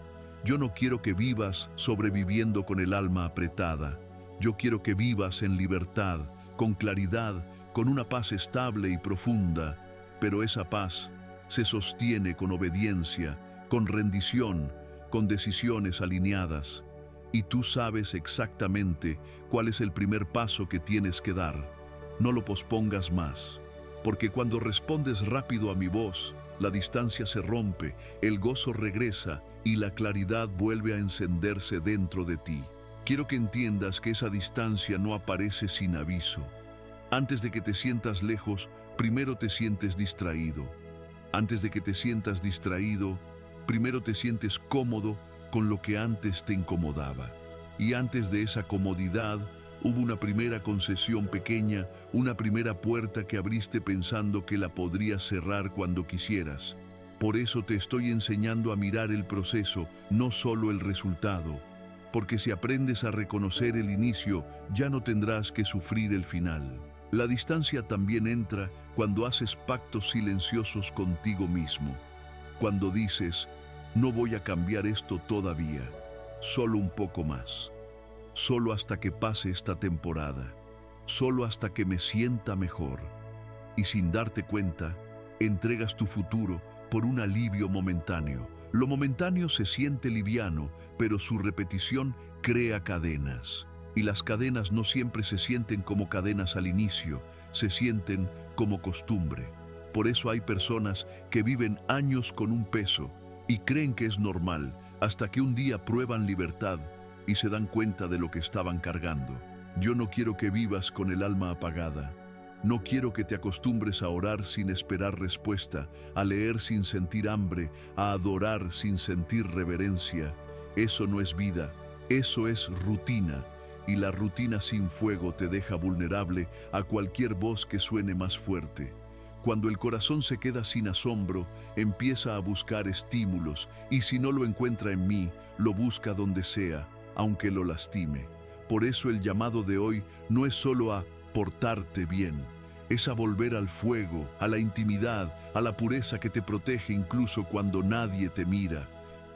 Yo no quiero que vivas sobreviviendo con el alma apretada. Yo quiero que vivas en libertad, con claridad, con una paz estable y profunda. Pero esa paz se sostiene con obediencia, con rendición, con decisiones alineadas. Y tú sabes exactamente cuál es el primer paso que tienes que dar. No lo pospongas más, porque cuando respondes rápido a mi voz, la distancia se rompe, el gozo regresa y la claridad vuelve a encenderse dentro de ti. Quiero que entiendas que esa distancia no aparece sin aviso. Antes de que te sientas lejos, primero te sientes distraído. Antes de que te sientas distraído, primero te sientes cómodo con lo que antes te incomodaba. Y antes de esa comodidad, hubo una primera concesión pequeña, una primera puerta que abriste pensando que la podrías cerrar cuando quisieras. Por eso te estoy enseñando a mirar el proceso, no solo el resultado. Porque si aprendes a reconocer el inicio, ya no tendrás que sufrir el final. La distancia también entra cuando haces pactos silenciosos contigo mismo. Cuando dices: no voy a cambiar esto todavía, solo un poco más. Solo hasta que pase esta temporada, solo hasta que me sienta mejor. Y sin darte cuenta, entregas tu futuro por un alivio momentáneo. Lo momentáneo se siente liviano, pero su repetición crea cadenas. y las cadenas no siempre se sienten como cadenas al inicio, se sienten como costumbre. Por eso hay personas que viven años con un peso y creen que es normal, hasta que un día prueban libertad y se dan cuenta de lo que estaban cargando. Yo no quiero que vivas con el alma apagada. No quiero que te acostumbres a orar sin esperar respuesta, a leer sin sentir hambre, a adorar sin sentir reverencia. Eso no es vida, eso es rutina, y la rutina sin fuego te deja vulnerable a cualquier voz que suene más fuerte. Cuando el corazón se queda sin asombro, empieza a buscar estímulos, y si no lo encuentra en mí, lo busca donde sea, aunque lo lastime. Por eso el llamado de hoy no es solo a portarte bien, es a volver al fuego, a la intimidad, a la pureza que te protege incluso cuando nadie te mira.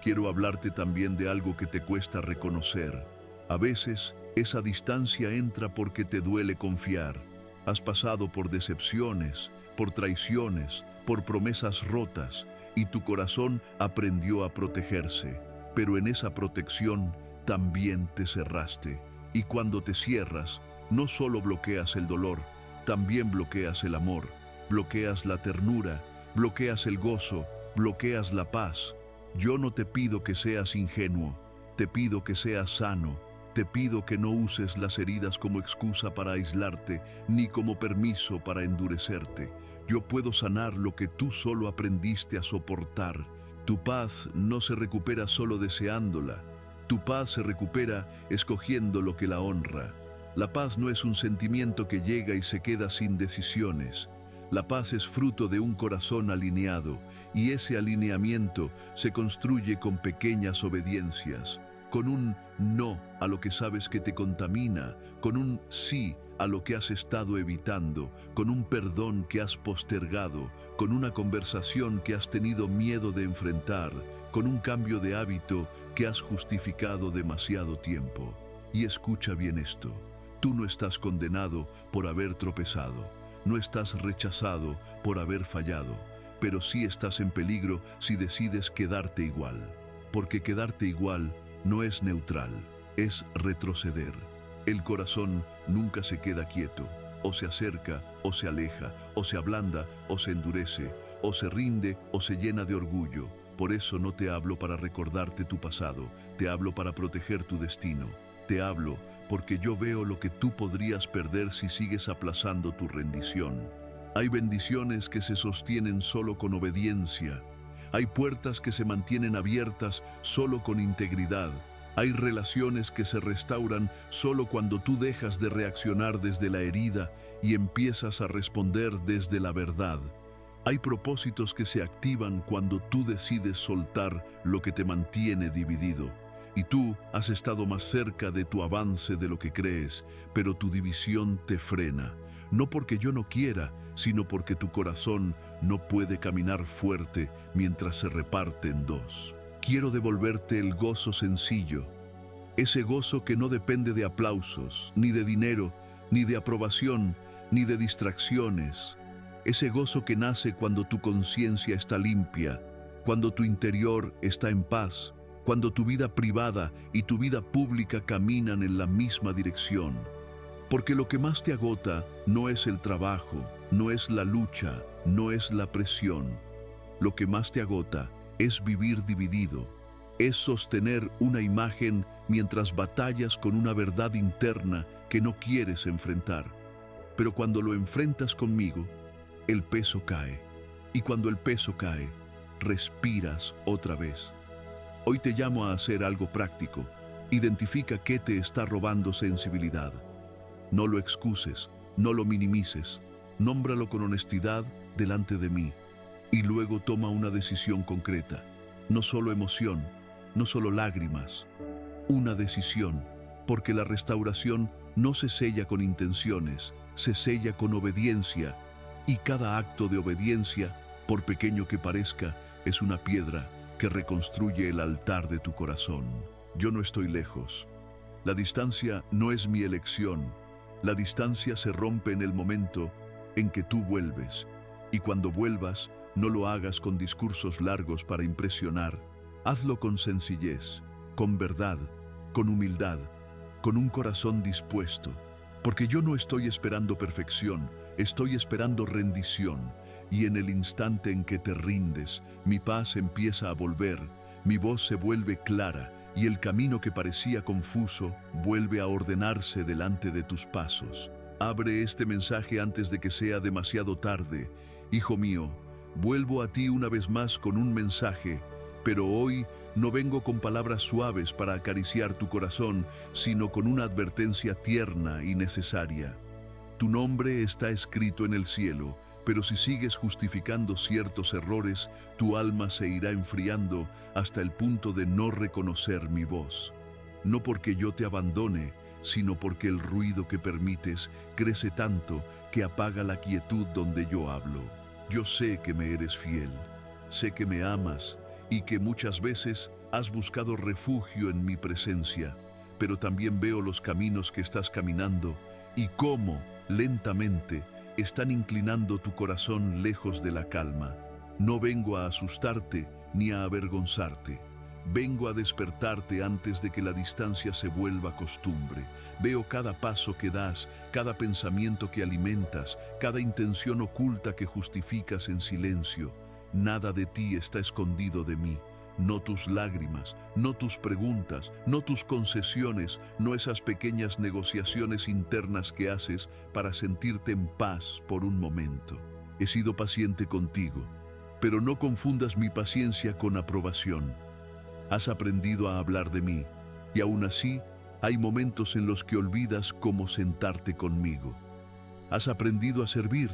Quiero hablarte también de algo que te cuesta reconocer. A veces, esa distancia entra porque te duele confiar. Has pasado por decepciones, por traiciones, por promesas rotas, y tu corazón aprendió a protegerse. Pero en esa protección también te cerraste. Y cuando te cierras, no solo bloqueas el dolor, también bloqueas el amor, bloqueas la ternura, bloqueas el gozo, bloqueas la paz. Yo no te pido que seas ingenuo, te pido que seas sano, te pido que no uses las heridas como excusa para aislarte, ni como permiso para endurecerte. Yo puedo sanar lo que tú solo aprendiste a soportar. Tu paz no se recupera solo deseándola, tu paz se recupera escogiendo lo que la honra. La paz no es un sentimiento que llega y se queda sin decisiones. La paz es fruto de un corazón alineado, y ese alineamiento se construye con pequeñas obediencias, con un no a lo que sabes que te contamina, con un sí a lo que has estado evitando, con un perdón que has postergado, con una conversación que has tenido miedo de enfrentar, con un cambio de hábito que has justificado demasiado tiempo. Y escucha bien esto. Tú no estás condenado por haber tropezado, no estás rechazado por haber fallado, pero sí estás en peligro si decides quedarte igual. Porque quedarte igual no es neutral, es retroceder. El corazón nunca se queda quieto, o se acerca o se aleja, o se ablanda o se endurece, o se rinde o se llena de orgullo. Por eso no te hablo para recordarte tu pasado, te hablo para proteger tu destino. Te hablo porque yo veo lo que tú podrías perder si sigues aplazando tu rendición. Hay bendiciones que se sostienen solo con obediencia. Hay puertas que se mantienen abiertas solo con integridad. Hay relaciones que se restauran solo cuando tú dejas de reaccionar desde la herida y empiezas a responder desde la verdad. Hay propósitos que se activan cuando tú decides soltar lo que te mantiene dividido. Y tú has estado más cerca de tu avance de lo que crees, pero tu división te frena. No porque yo no quiera, sino porque tu corazón no puede caminar fuerte mientras se reparte en dos. Quiero devolverte el gozo sencillo, ese gozo que no depende de aplausos, ni de dinero, ni de aprobación, ni de distracciones. Ese gozo que nace cuando tu conciencia está limpia, cuando tu interior está en paz, cuando tu vida privada y tu vida pública caminan en la misma dirección. Porque lo que más te agota no es el trabajo, no es la lucha, no es la presión. Lo que más te agota es vivir dividido, es sostener una imagen mientras batallas con una verdad interna que no quieres enfrentar. Pero cuando lo enfrentas conmigo, el peso cae. Y cuando el peso cae, respiras otra vez. Hoy te llamo a hacer algo práctico. Identifica qué te está robando sensibilidad. No lo excuses, no lo minimices. Nómbralo con honestidad delante de mí. Y luego toma una decisión concreta. No solo emoción, no solo lágrimas. Una decisión, porque la restauración no se sella con intenciones, se sella con obediencia. Y cada acto de obediencia, por pequeño que parezca, es una piedra que reconstruye el altar de tu corazón. Yo no estoy lejos. La distancia no es mi elección. La distancia se rompe en el momento en que tú vuelves. Y cuando vuelvas, no lo hagas con discursos largos para impresionar. Hazlo con sencillez, con verdad, con humildad, con un corazón dispuesto, porque yo no estoy esperando perfección, estoy esperando rendición, y en el instante en que te rindes, mi paz empieza a volver, mi voz se vuelve clara, y el camino que parecía confuso vuelve a ordenarse delante de tus pasos. Abre este mensaje antes de que sea demasiado tarde. Hijo mío, vuelvo a ti una vez más con un mensaje, pero hoy no vengo con palabras suaves para acariciar tu corazón, sino con una advertencia tierna y necesaria. Tu nombre está escrito en el cielo, pero si sigues justificando ciertos errores, tu alma se irá enfriando hasta el punto de no reconocer mi voz. No porque yo te abandone, sino porque el ruido que permites crece tanto que apaga la quietud donde yo hablo. Yo sé que me eres fiel, sé que me amas y que muchas veces has buscado refugio en mi presencia, pero también veo los caminos que estás caminando y cómo, lentamente, están inclinando tu corazón lejos de la calma. No vengo a asustarte ni a avergonzarte. Vengo a despertarte antes de que la distancia se vuelva costumbre. Veo cada paso que das, cada pensamiento que alimentas, cada intención oculta que justificas en silencio. Nada de ti está escondido de mí. No tus lágrimas, no tus preguntas, no tus concesiones, no esas pequeñas negociaciones internas que haces para sentirte en paz por un momento. He sido paciente contigo, pero no confundas mi paciencia con aprobación. Has aprendido a hablar de mí, y aún así hay momentos en los que olvidas cómo sentarte conmigo. Has aprendido a servir,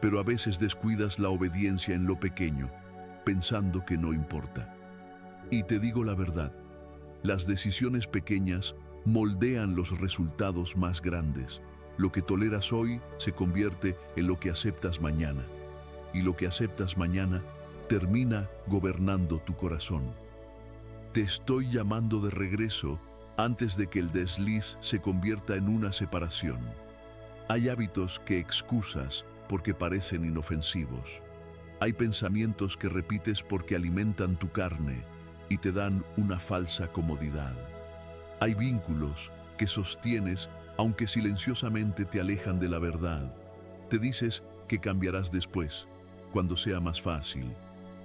pero a veces descuidas la obediencia en lo pequeño, pensando que no importa. Y te digo la verdad, las decisiones pequeñas moldean los resultados más grandes. Lo que toleras hoy se convierte en lo que aceptas mañana, y lo que aceptas mañana termina gobernando tu corazón. Te estoy llamando de regreso antes de que el desliz se convierta en una separación. Hay hábitos que excusas porque parecen inofensivos. Hay pensamientos que repites porque alimentan tu carne y te dan una falsa comodidad. Hay vínculos que sostienes aunque silenciosamente te alejan de la verdad. Te dices que cambiarás después, cuando sea más fácil,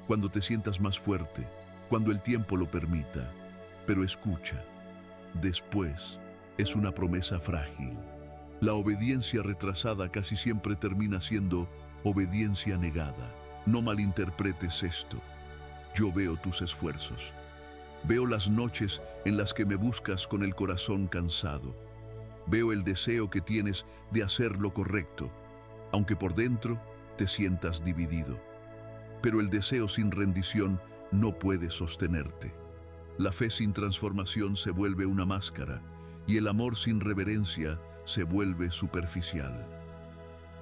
cuando te sientas más fuerte, cuando el tiempo lo permita. Pero escucha, después es una promesa frágil. La obediencia retrasada casi siempre termina siendo obediencia negada. No malinterpretes esto. Yo veo tus esfuerzos. Veo las noches en las que me buscas con el corazón cansado. Veo el deseo que tienes de hacer lo correcto, aunque por dentro te sientas dividido. Pero el deseo sin rendición no puede sostenerte. La fe sin transformación se vuelve una máscara y el amor sin reverencia se vuelve superficial.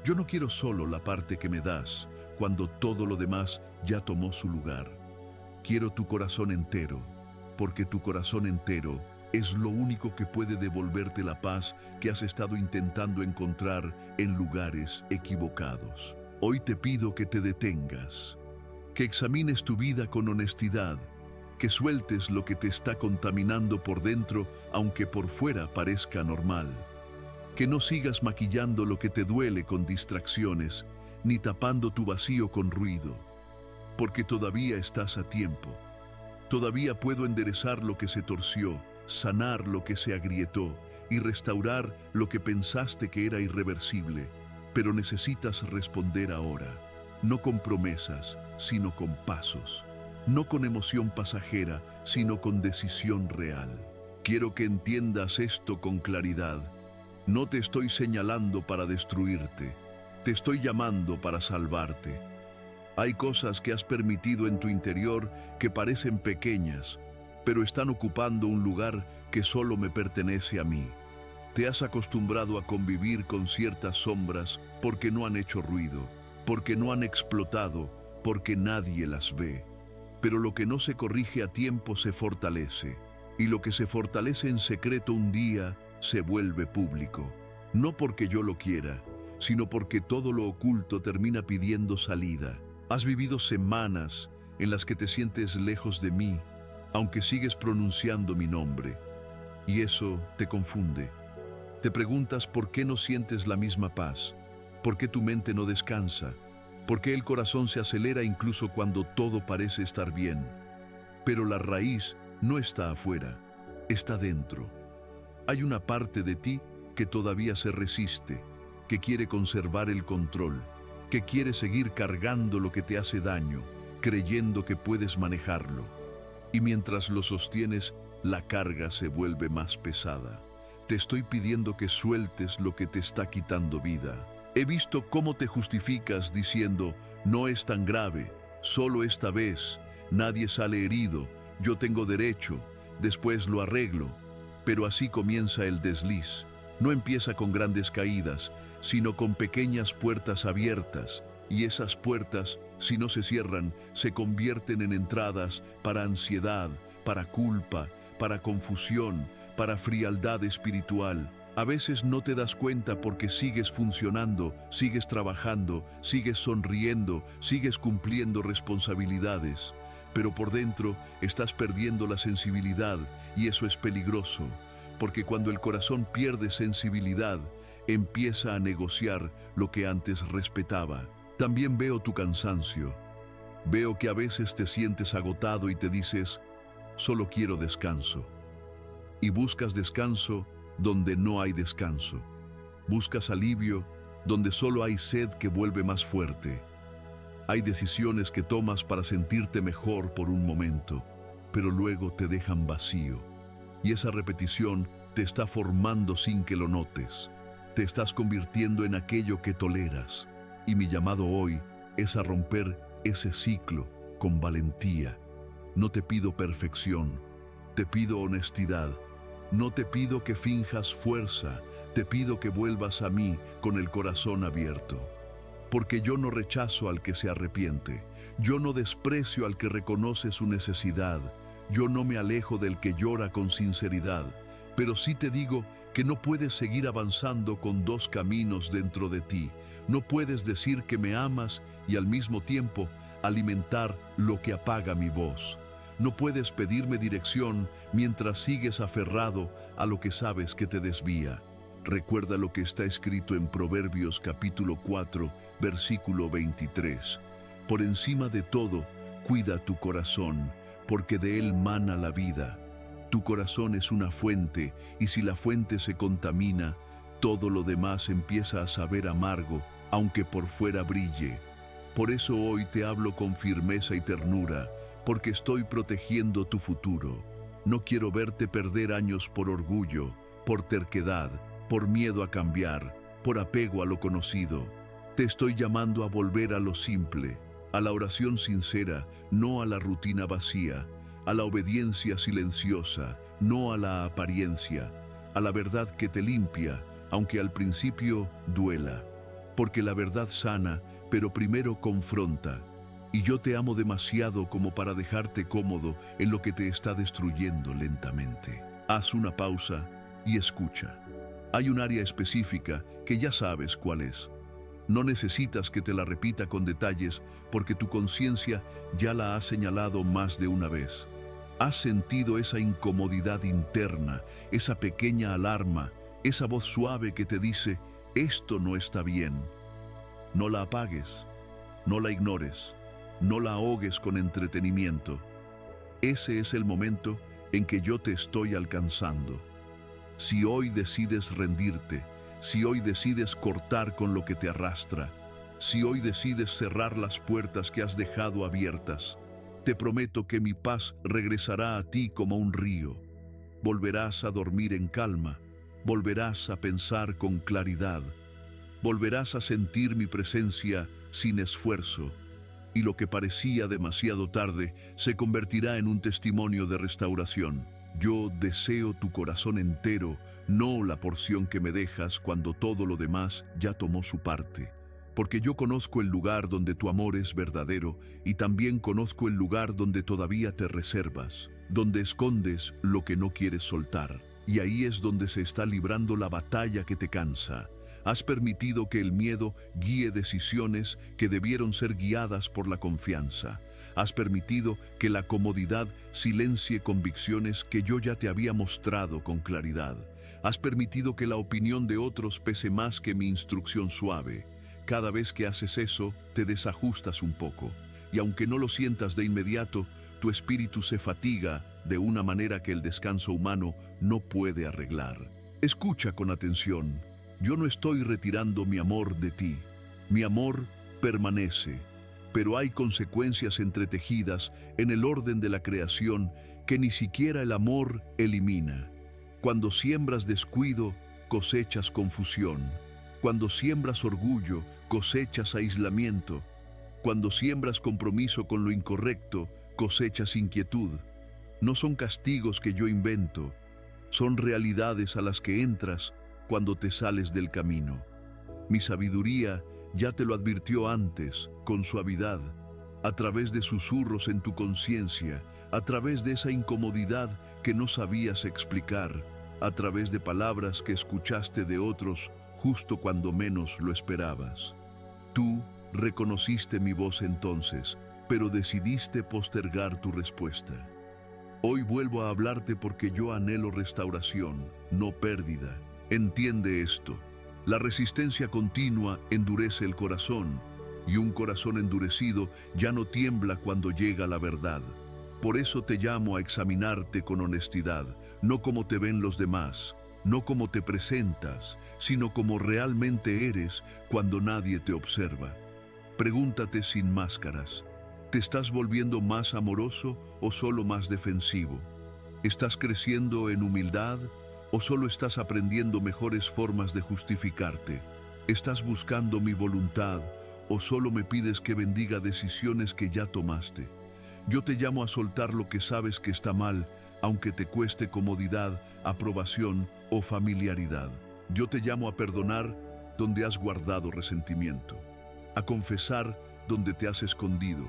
Yo no quiero solo la parte que me das cuando todo lo demás ya tomó su lugar. Quiero tu corazón entero, porque tu corazón entero es lo único que puede devolverte la paz que has estado intentando encontrar en lugares equivocados. Hoy te pido que te detengas, que examines tu vida con honestidad, que sueltes lo que te está contaminando por dentro, aunque por fuera parezca normal. Que no sigas maquillando lo que te duele con distracciones, ni tapando tu vacío con ruido, porque todavía estás a tiempo. Todavía puedo enderezar lo que se torció, sanar lo que se agrietó y restaurar lo que pensaste que era irreversible, pero necesitas responder ahora, no con promesas, sino con pasos, no con emoción pasajera, sino con decisión real. Quiero que entiendas esto con claridad. No te estoy señalando para destruirte, te estoy llamando para salvarte. Hay cosas que has permitido en tu interior que parecen pequeñas, pero están ocupando un lugar que solo me pertenece a mí. Te has acostumbrado a convivir con ciertas sombras porque no han hecho ruido, porque no han explotado, porque nadie las ve. Pero lo que no se corrige a tiempo se fortalece, y lo que se fortalece en secreto un día se vuelve público. No porque yo lo quiera, sino porque todo lo oculto termina pidiendo salida. Has vivido semanas en las que te sientes lejos de mí, aunque sigues pronunciando mi nombre. y eso te confunde. Te preguntas por qué no sientes la misma paz, por qué tu mente no descansa, por qué el corazón se acelera incluso cuando todo parece estar bien. Pero la raíz no está afuera, está dentro. Hay una parte de ti que todavía se resiste, que quiere conservar el control, que quiere seguir cargando lo que te hace daño, creyendo que puedes manejarlo. Y mientras lo sostienes, la carga se vuelve más pesada. Te estoy pidiendo que sueltes lo que te está quitando vida. He visto cómo te justificas diciendo, no es tan grave, solo esta vez, nadie sale herido, yo tengo derecho, después lo arreglo. Pero así comienza el desliz. No empieza con grandes caídas, sino con pequeñas puertas abiertas, y esas puertas, si no se cierran, se convierten en entradas para ansiedad, para culpa, para confusión, para frialdad espiritual. A veces no te das cuenta porque sigues funcionando, sigues trabajando, sigues sonriendo, sigues cumpliendo responsabilidades. Pero por dentro estás perdiendo la sensibilidad y eso es peligroso, porque cuando el corazón pierde sensibilidad, empieza a negociar lo que antes respetaba. También veo tu cansancio. Veo que a veces te sientes agotado y te dices, solo quiero descanso. Y buscas descanso donde no hay descanso. Buscas alivio donde solo hay sed que vuelve más fuerte. Hay decisiones que tomas para sentirte mejor por un momento, pero luego te dejan vacío. Y esa repetición te está formando sin que lo notes. Te estás convirtiendo en aquello que toleras. Y mi llamado hoy es a romper ese ciclo con valentía. No te pido perfección, te pido honestidad. No te pido que finjas fuerza, te pido que vuelvas a mí con el corazón abierto. Porque yo no rechazo al que se arrepiente, yo no desprecio al que reconoce su necesidad, yo no me alejo del que llora con sinceridad, pero sí te digo que no puedes seguir avanzando con dos caminos dentro de ti. No puedes decir que me amas y al mismo tiempo alimentar lo que apaga mi voz. No puedes pedirme dirección mientras sigues aferrado a lo que sabes que te desvía. Recuerda lo que está escrito en Proverbios capítulo 4, versículo 23. Por encima de todo, cuida tu corazón, porque de él mana la vida. Tu corazón es una fuente, y si la fuente se contamina, todo lo demás empieza a saber amargo, aunque por fuera brille. Por eso hoy te hablo con firmeza y ternura, porque estoy protegiendo tu futuro. No quiero verte perder años por orgullo, por terquedad, por miedo a cambiar, por apego a lo conocido. Te estoy llamando a volver a lo simple, a la oración sincera, no a la rutina vacía, a la obediencia silenciosa, no a la apariencia, a la verdad que te limpia, aunque al principio duela. Porque la verdad sana, pero primero confronta. Y yo te amo demasiado como para dejarte cómodo en lo que te está destruyendo lentamente. Haz una pausa y escucha. Hay un área específica que ya sabes cuál es. No necesitas que te la repita con detalles porque tu conciencia ya la ha señalado más de una vez. Has sentido esa incomodidad interna, esa pequeña alarma, esa voz suave que te dice, esto no está bien. No la apagues, no la ignores, no la ahogues con entretenimiento. Ese es el momento en que yo te estoy alcanzando. Si hoy decides rendirte, si hoy decides cortar con lo que te arrastra, si hoy decides cerrar las puertas que has dejado abiertas, te prometo que mi paz regresará a ti como un río. Volverás a dormir en calma, volverás a pensar con claridad, volverás a sentir mi presencia sin esfuerzo, y lo que parecía demasiado tarde se convertirá en un testimonio de restauración. Yo deseo tu corazón entero, no la porción que me dejas cuando todo lo demás ya tomó su parte. Porque yo conozco el lugar donde tu amor es verdadero y también conozco el lugar donde todavía te reservas, donde escondes lo que no quieres soltar. Y ahí es donde se está librando la batalla que te cansa. Has permitido que el miedo guíe decisiones que debieron ser guiadas por la confianza. Has permitido que la comodidad silencie convicciones que yo ya te había mostrado con claridad. Has permitido que la opinión de otros pese más que mi instrucción suave. Cada vez que haces eso, te desajustas un poco. Y aunque no lo sientas de inmediato, tu espíritu se fatiga de una manera que el descanso humano no puede arreglar. Escucha con atención. Yo no estoy retirando mi amor de ti. Mi amor permanece, pero hay consecuencias entretejidas en el orden de la creación que ni siquiera el amor elimina. Cuando siembras descuido, cosechas confusión. Cuando siembras orgullo, cosechas aislamiento. Cuando siembras compromiso con lo incorrecto, cosechas inquietud. No son castigos que yo invento, son realidades a las que entras cuando te sales del camino. Mi sabiduría ya te lo advirtió antes, con suavidad, a través de susurros en tu conciencia, a través de esa incomodidad que no sabías explicar, a través de palabras que escuchaste de otros justo cuando menos lo esperabas. Tú reconociste mi voz entonces, pero decidiste postergar tu respuesta. Hoy vuelvo a hablarte porque yo anhelo restauración, no pérdida. Entiende esto. La resistencia continua endurece el corazón, y un corazón endurecido ya no tiembla cuando llega la verdad. Por eso te llamo a examinarte con honestidad, no como te ven los demás, no como te presentas, sino como realmente eres cuando nadie te observa. Pregúntate sin máscaras. ¿Te estás volviendo más amoroso o solo más defensivo? ¿Estás creciendo en humildad o solo estás aprendiendo mejores formas de justificarte? ¿Estás buscando mi voluntad o solo me pides que bendiga decisiones que ya tomaste? Yo te llamo a soltar lo que sabes que está mal, aunque te cueste comodidad, aprobación o familiaridad. Yo te llamo a perdonar donde has guardado resentimiento, a confesar donde te has escondido,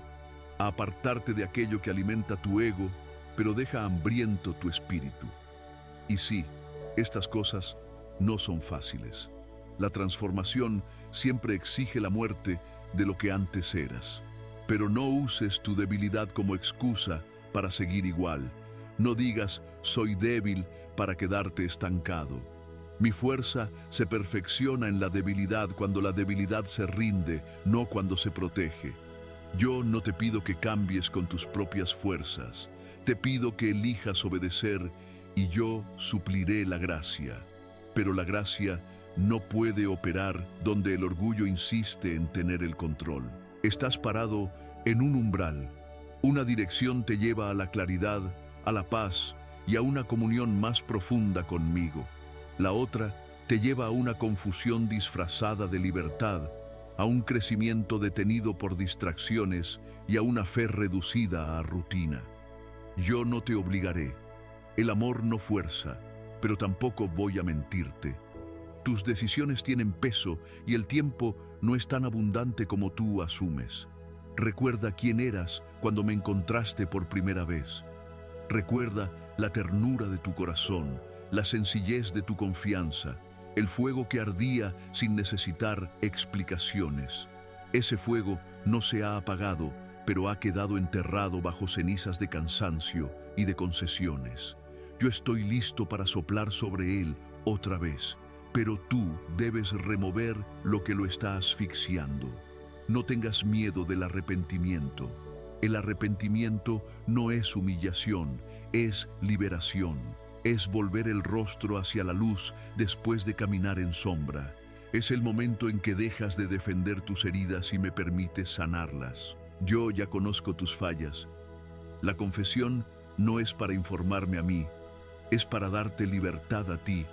a apartarte de aquello que alimenta tu ego, pero deja hambriento tu espíritu. Y sí, estas cosas no son fáciles. La transformación siempre exige la muerte de lo que antes eras. Pero no uses tu debilidad como excusa para seguir igual. No digas, soy débil, para quedarte estancado. Mi fuerza se perfecciona en la debilidad cuando la debilidad se rinde, no cuando se protege. Yo no te pido que cambies con tus propias fuerzas. Te pido que elijas obedecer y yo supliré la gracia. Pero la gracia no puede operar donde el orgullo insiste en tener el control. Estás parado en un umbral. Una dirección te lleva a la claridad, a la paz y a una comunión más profunda conmigo. La otra te lleva a una confusión disfrazada de libertad, a un crecimiento detenido por distracciones y a una fe reducida a rutina. Yo no te obligaré. El amor no fuerza, pero tampoco voy a mentirte. Tus decisiones tienen peso y el tiempo no es tan abundante como tú asumes. Recuerda quién eras cuando me encontraste por primera vez. Recuerda la ternura de tu corazón, la sencillez de tu confianza, el fuego que ardía sin necesitar explicaciones. Ese fuego no se ha apagado, pero ha quedado enterrado bajo cenizas de cansancio y de concesiones. Yo estoy listo para soplar sobre él otra vez, pero tú debes remover lo que lo está asfixiando. No tengas miedo del arrepentimiento. El arrepentimiento no es humillación, es liberación. Es volver el rostro hacia la luz después de caminar en sombra. Es el momento en que dejas de defender tus heridas y me permites sanarlas. Yo ya conozco tus fallas. La confesión no es para informarme a mí, es para darte libertad a ti.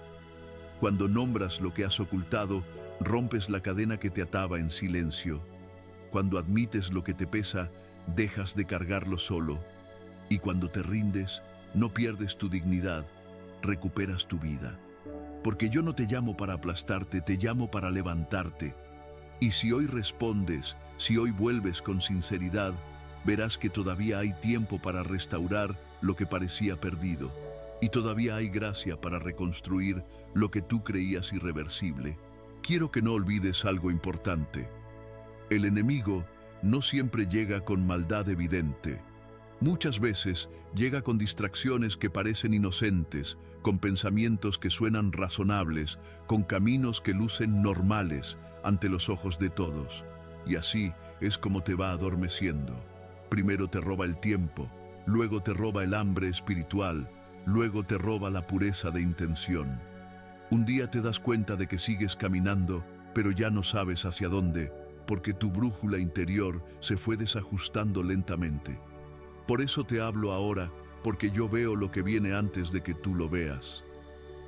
Cuando nombras lo que has ocultado, rompes la cadena que te ataba en silencio. Cuando admites lo que te pesa, dejas de cargarlo solo. Y cuando te rindes, no pierdes tu dignidad, recuperas tu vida. Porque yo no te llamo para aplastarte, te llamo para levantarte. Y si hoy respondes, si hoy vuelves con sinceridad, verás que todavía hay tiempo para restaurar lo que parecía perdido. Y todavía hay gracia para reconstruir lo que tú creías irreversible. Quiero que no olvides algo importante. El enemigo no siempre llega con maldad evidente. Muchas veces llega con distracciones que parecen inocentes, con pensamientos que suenan razonables, con caminos que lucen normales ante los ojos de todos. Y así es como te va adormeciendo. Primero te roba el tiempo, luego te roba el hambre espiritual, luego te roba la pureza de intención. Un día te das cuenta de que sigues caminando, pero ya no sabes hacia dónde, porque tu brújula interior se fue desajustando lentamente. Por eso te hablo ahora, porque yo veo lo que viene antes de que tú lo veas.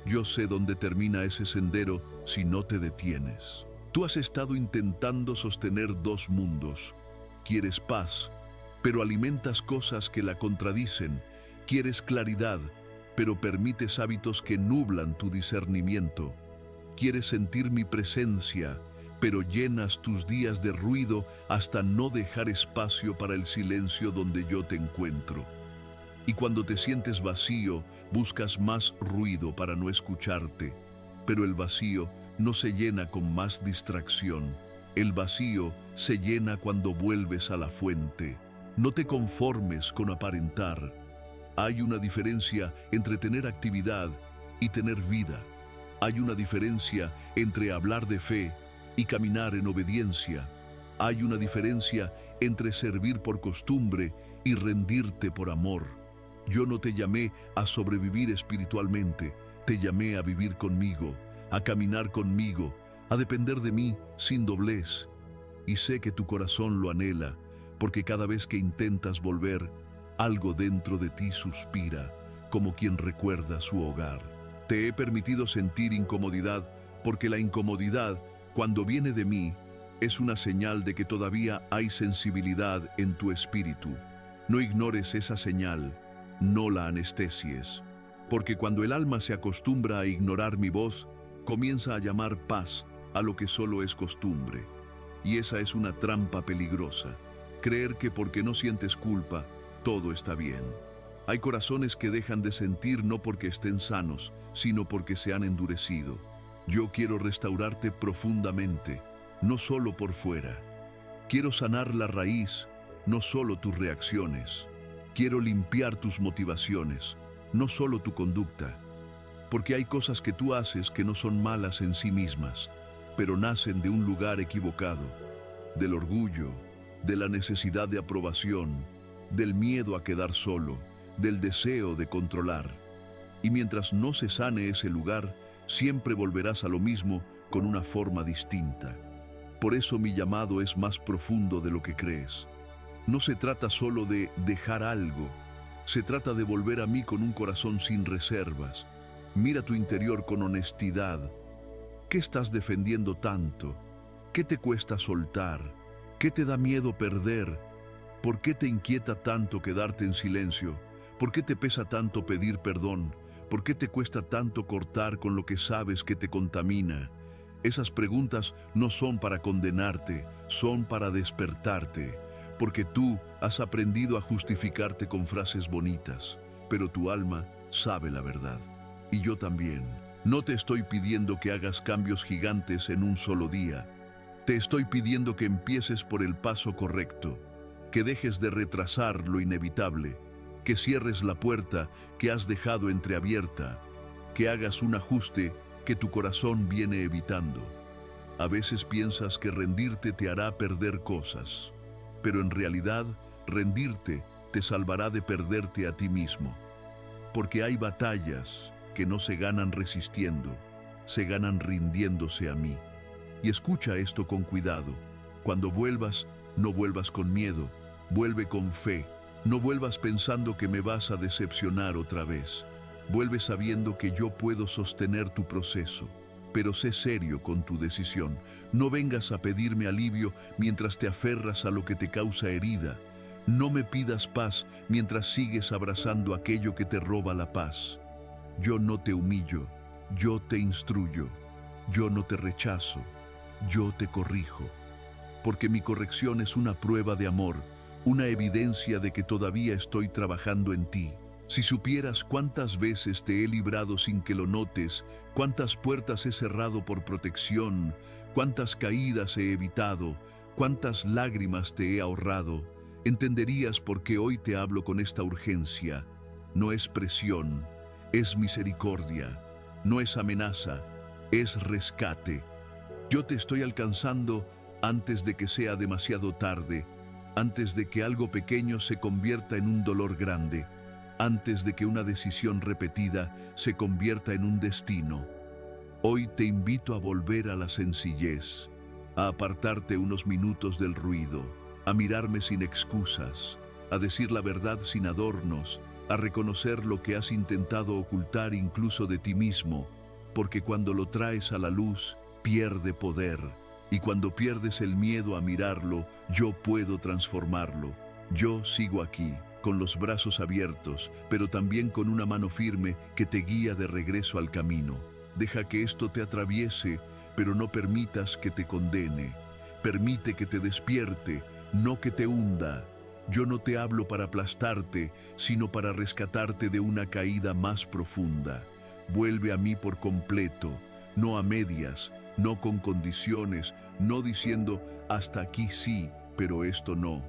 Yo sé dónde termina ese sendero si no te detienes. Tú has estado intentando sostener dos mundos. Quieres paz, pero alimentas cosas que la contradicen. Quieres claridad, pero permites hábitos que nublan tu discernimiento. Quieres sentir mi presencia, pero llenas tus días de ruido hasta no dejar espacio para el silencio donde yo te encuentro. Y cuando te sientes vacío, buscas más ruido para no escucharte. Pero el vacío no se llena con más distracción. El vacío se llena cuando vuelves a la fuente. No te conformes con aparentar. Hay una diferencia entre tener actividad y tener vida. Hay una diferencia entre hablar de fe y caminar en obediencia. Hay una diferencia entre servir por costumbre y rendirte por amor. Yo no te llamé a sobrevivir espiritualmente, te llamé a vivir conmigo, a caminar conmigo, a depender de mí sin doblez. Y sé que tu corazón lo anhela, porque cada vez que intentas volver, algo dentro de ti suspira, como quien recuerda su hogar. Te he permitido sentir incomodidad, porque la incomodidad, cuando viene de mí, es una señal de que todavía hay sensibilidad en tu espíritu. No ignores esa señal, no la anestesies, porque cuando el alma se acostumbra a ignorar mi voz, comienza a llamar paz a lo que solo es costumbre. Y esa es una trampa peligrosa, creer que porque no sientes culpa, todo está bien. Hay corazones que dejan de sentir no porque estén sanos, sino porque se han endurecido. Yo quiero restaurarte profundamente, no solo por fuera. Quiero sanar la raíz, no solo tus reacciones. Quiero limpiar tus motivaciones, no solo tu conducta. Porque hay cosas que tú haces que no son malas en sí mismas, pero nacen de un lugar equivocado, del orgullo, de la necesidad de aprobación, del miedo a quedar solo, del deseo de controlar. Y mientras no se sane ese lugar, siempre volverás a lo mismo con una forma distinta. Por eso mi llamado es más profundo de lo que crees. No se trata solo de dejar algo, se trata de volver a mí con un corazón sin reservas. Mira tu interior con honestidad. ¿Qué estás defendiendo tanto? ¿Qué te cuesta soltar? ¿Qué te da miedo perder? ¿Por qué te inquieta tanto quedarte en silencio? ¿Por qué te pesa tanto pedir perdón? ¿Por qué te cuesta tanto cortar con lo que sabes que te contamina? Esas preguntas no son para condenarte, son para despertarte, porque tú has aprendido a justificarte con frases bonitas, pero tu alma sabe la verdad. Y yo también. No te estoy pidiendo que hagas cambios gigantes en un solo día. Te estoy pidiendo que empieces por el paso correcto, que dejes de retrasar lo inevitable, que cierres la puerta que has dejado entreabierta, que hagas un ajuste que tu corazón viene evitando. A veces piensas que rendirte te hará perder cosas, pero en realidad rendirte te salvará de perderte a ti mismo, porque hay batallas que no se ganan resistiendo, se ganan rindiéndose a mí. Y escucha esto con cuidado. Cuando vuelvas, no vuelvas con miedo, vuelve con fe. No vuelvas pensando que me vas a decepcionar otra vez. Vuelve sabiendo que yo puedo sostener tu proceso, pero sé serio con tu decisión. No vengas a pedirme alivio mientras te aferras a lo que te causa herida. No me pidas paz mientras sigues abrazando aquello que te roba la paz. Yo no te humillo, yo te instruyo, yo no te rechazo, yo te corrijo, porque mi corrección es una prueba de amor, una evidencia de que todavía estoy trabajando en ti. Si supieras cuántas veces te he librado sin que lo notes, cuántas puertas he cerrado por protección, cuántas caídas he evitado, cuántas lágrimas te he ahorrado, entenderías por qué hoy te hablo con esta urgencia. No es presión, es misericordia, no es amenaza, es rescate. Yo te estoy alcanzando antes de que sea demasiado tarde, antes de que algo pequeño se convierta en un dolor grande, antes de que una decisión repetida se convierta en un destino. Hoy te invito a volver a la sencillez, a apartarte unos minutos del ruido, a mirarme sin excusas, a decir la verdad sin adornos, a reconocer lo que has intentado ocultar incluso de ti mismo, porque cuando lo traes a la luz, pierde poder, y cuando pierdes el miedo a mirarlo, yo puedo transformarlo. Yo sigo aquí, con los brazos abiertos, pero también con una mano firme que te guía de regreso al camino. Deja que esto te atraviese, pero no permitas que te condene. Permite que te despierte, no que te hunda. Yo no te hablo para aplastarte, sino para rescatarte de una caída más profunda. Vuelve a mí por completo, no a medias, no con condiciones, no diciendo hasta aquí sí, pero esto no.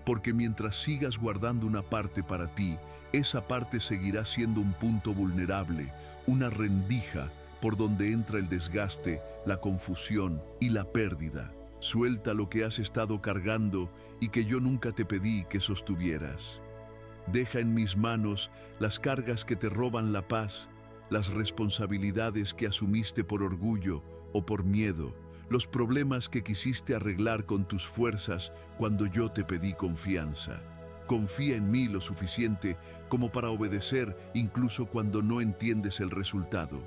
Porque mientras sigas guardando una parte para ti, esa parte seguirá siendo un punto vulnerable, una rendija por donde entra el desgaste, la confusión y la pérdida. Suelta lo que has estado cargando y que yo nunca te pedí que sostuvieras. Deja en mis manos las cargas que te roban la paz, las responsabilidades que asumiste por orgullo o por miedo, los problemas que quisiste arreglar con tus fuerzas cuando yo te pedí confianza. Confía en mí lo suficiente como para obedecer incluso cuando no entiendes el resultado.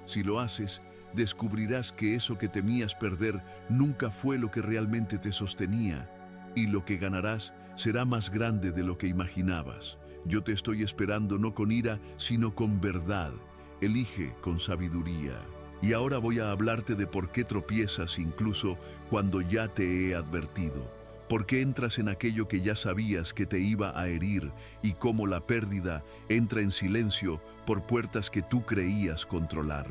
Si lo haces, descubrirás que eso que temías perder nunca fue lo que realmente te sostenía, y lo que ganarás será más grande de lo que imaginabas. Yo te estoy esperando no con ira, sino con verdad. Elige con sabiduría. Y ahora voy a hablarte de por qué tropiezas incluso cuando ya te he advertido. Por qué entras en aquello que ya sabías que te iba a herir y cómo la pérdida entra en silencio por puertas que tú creías controlar.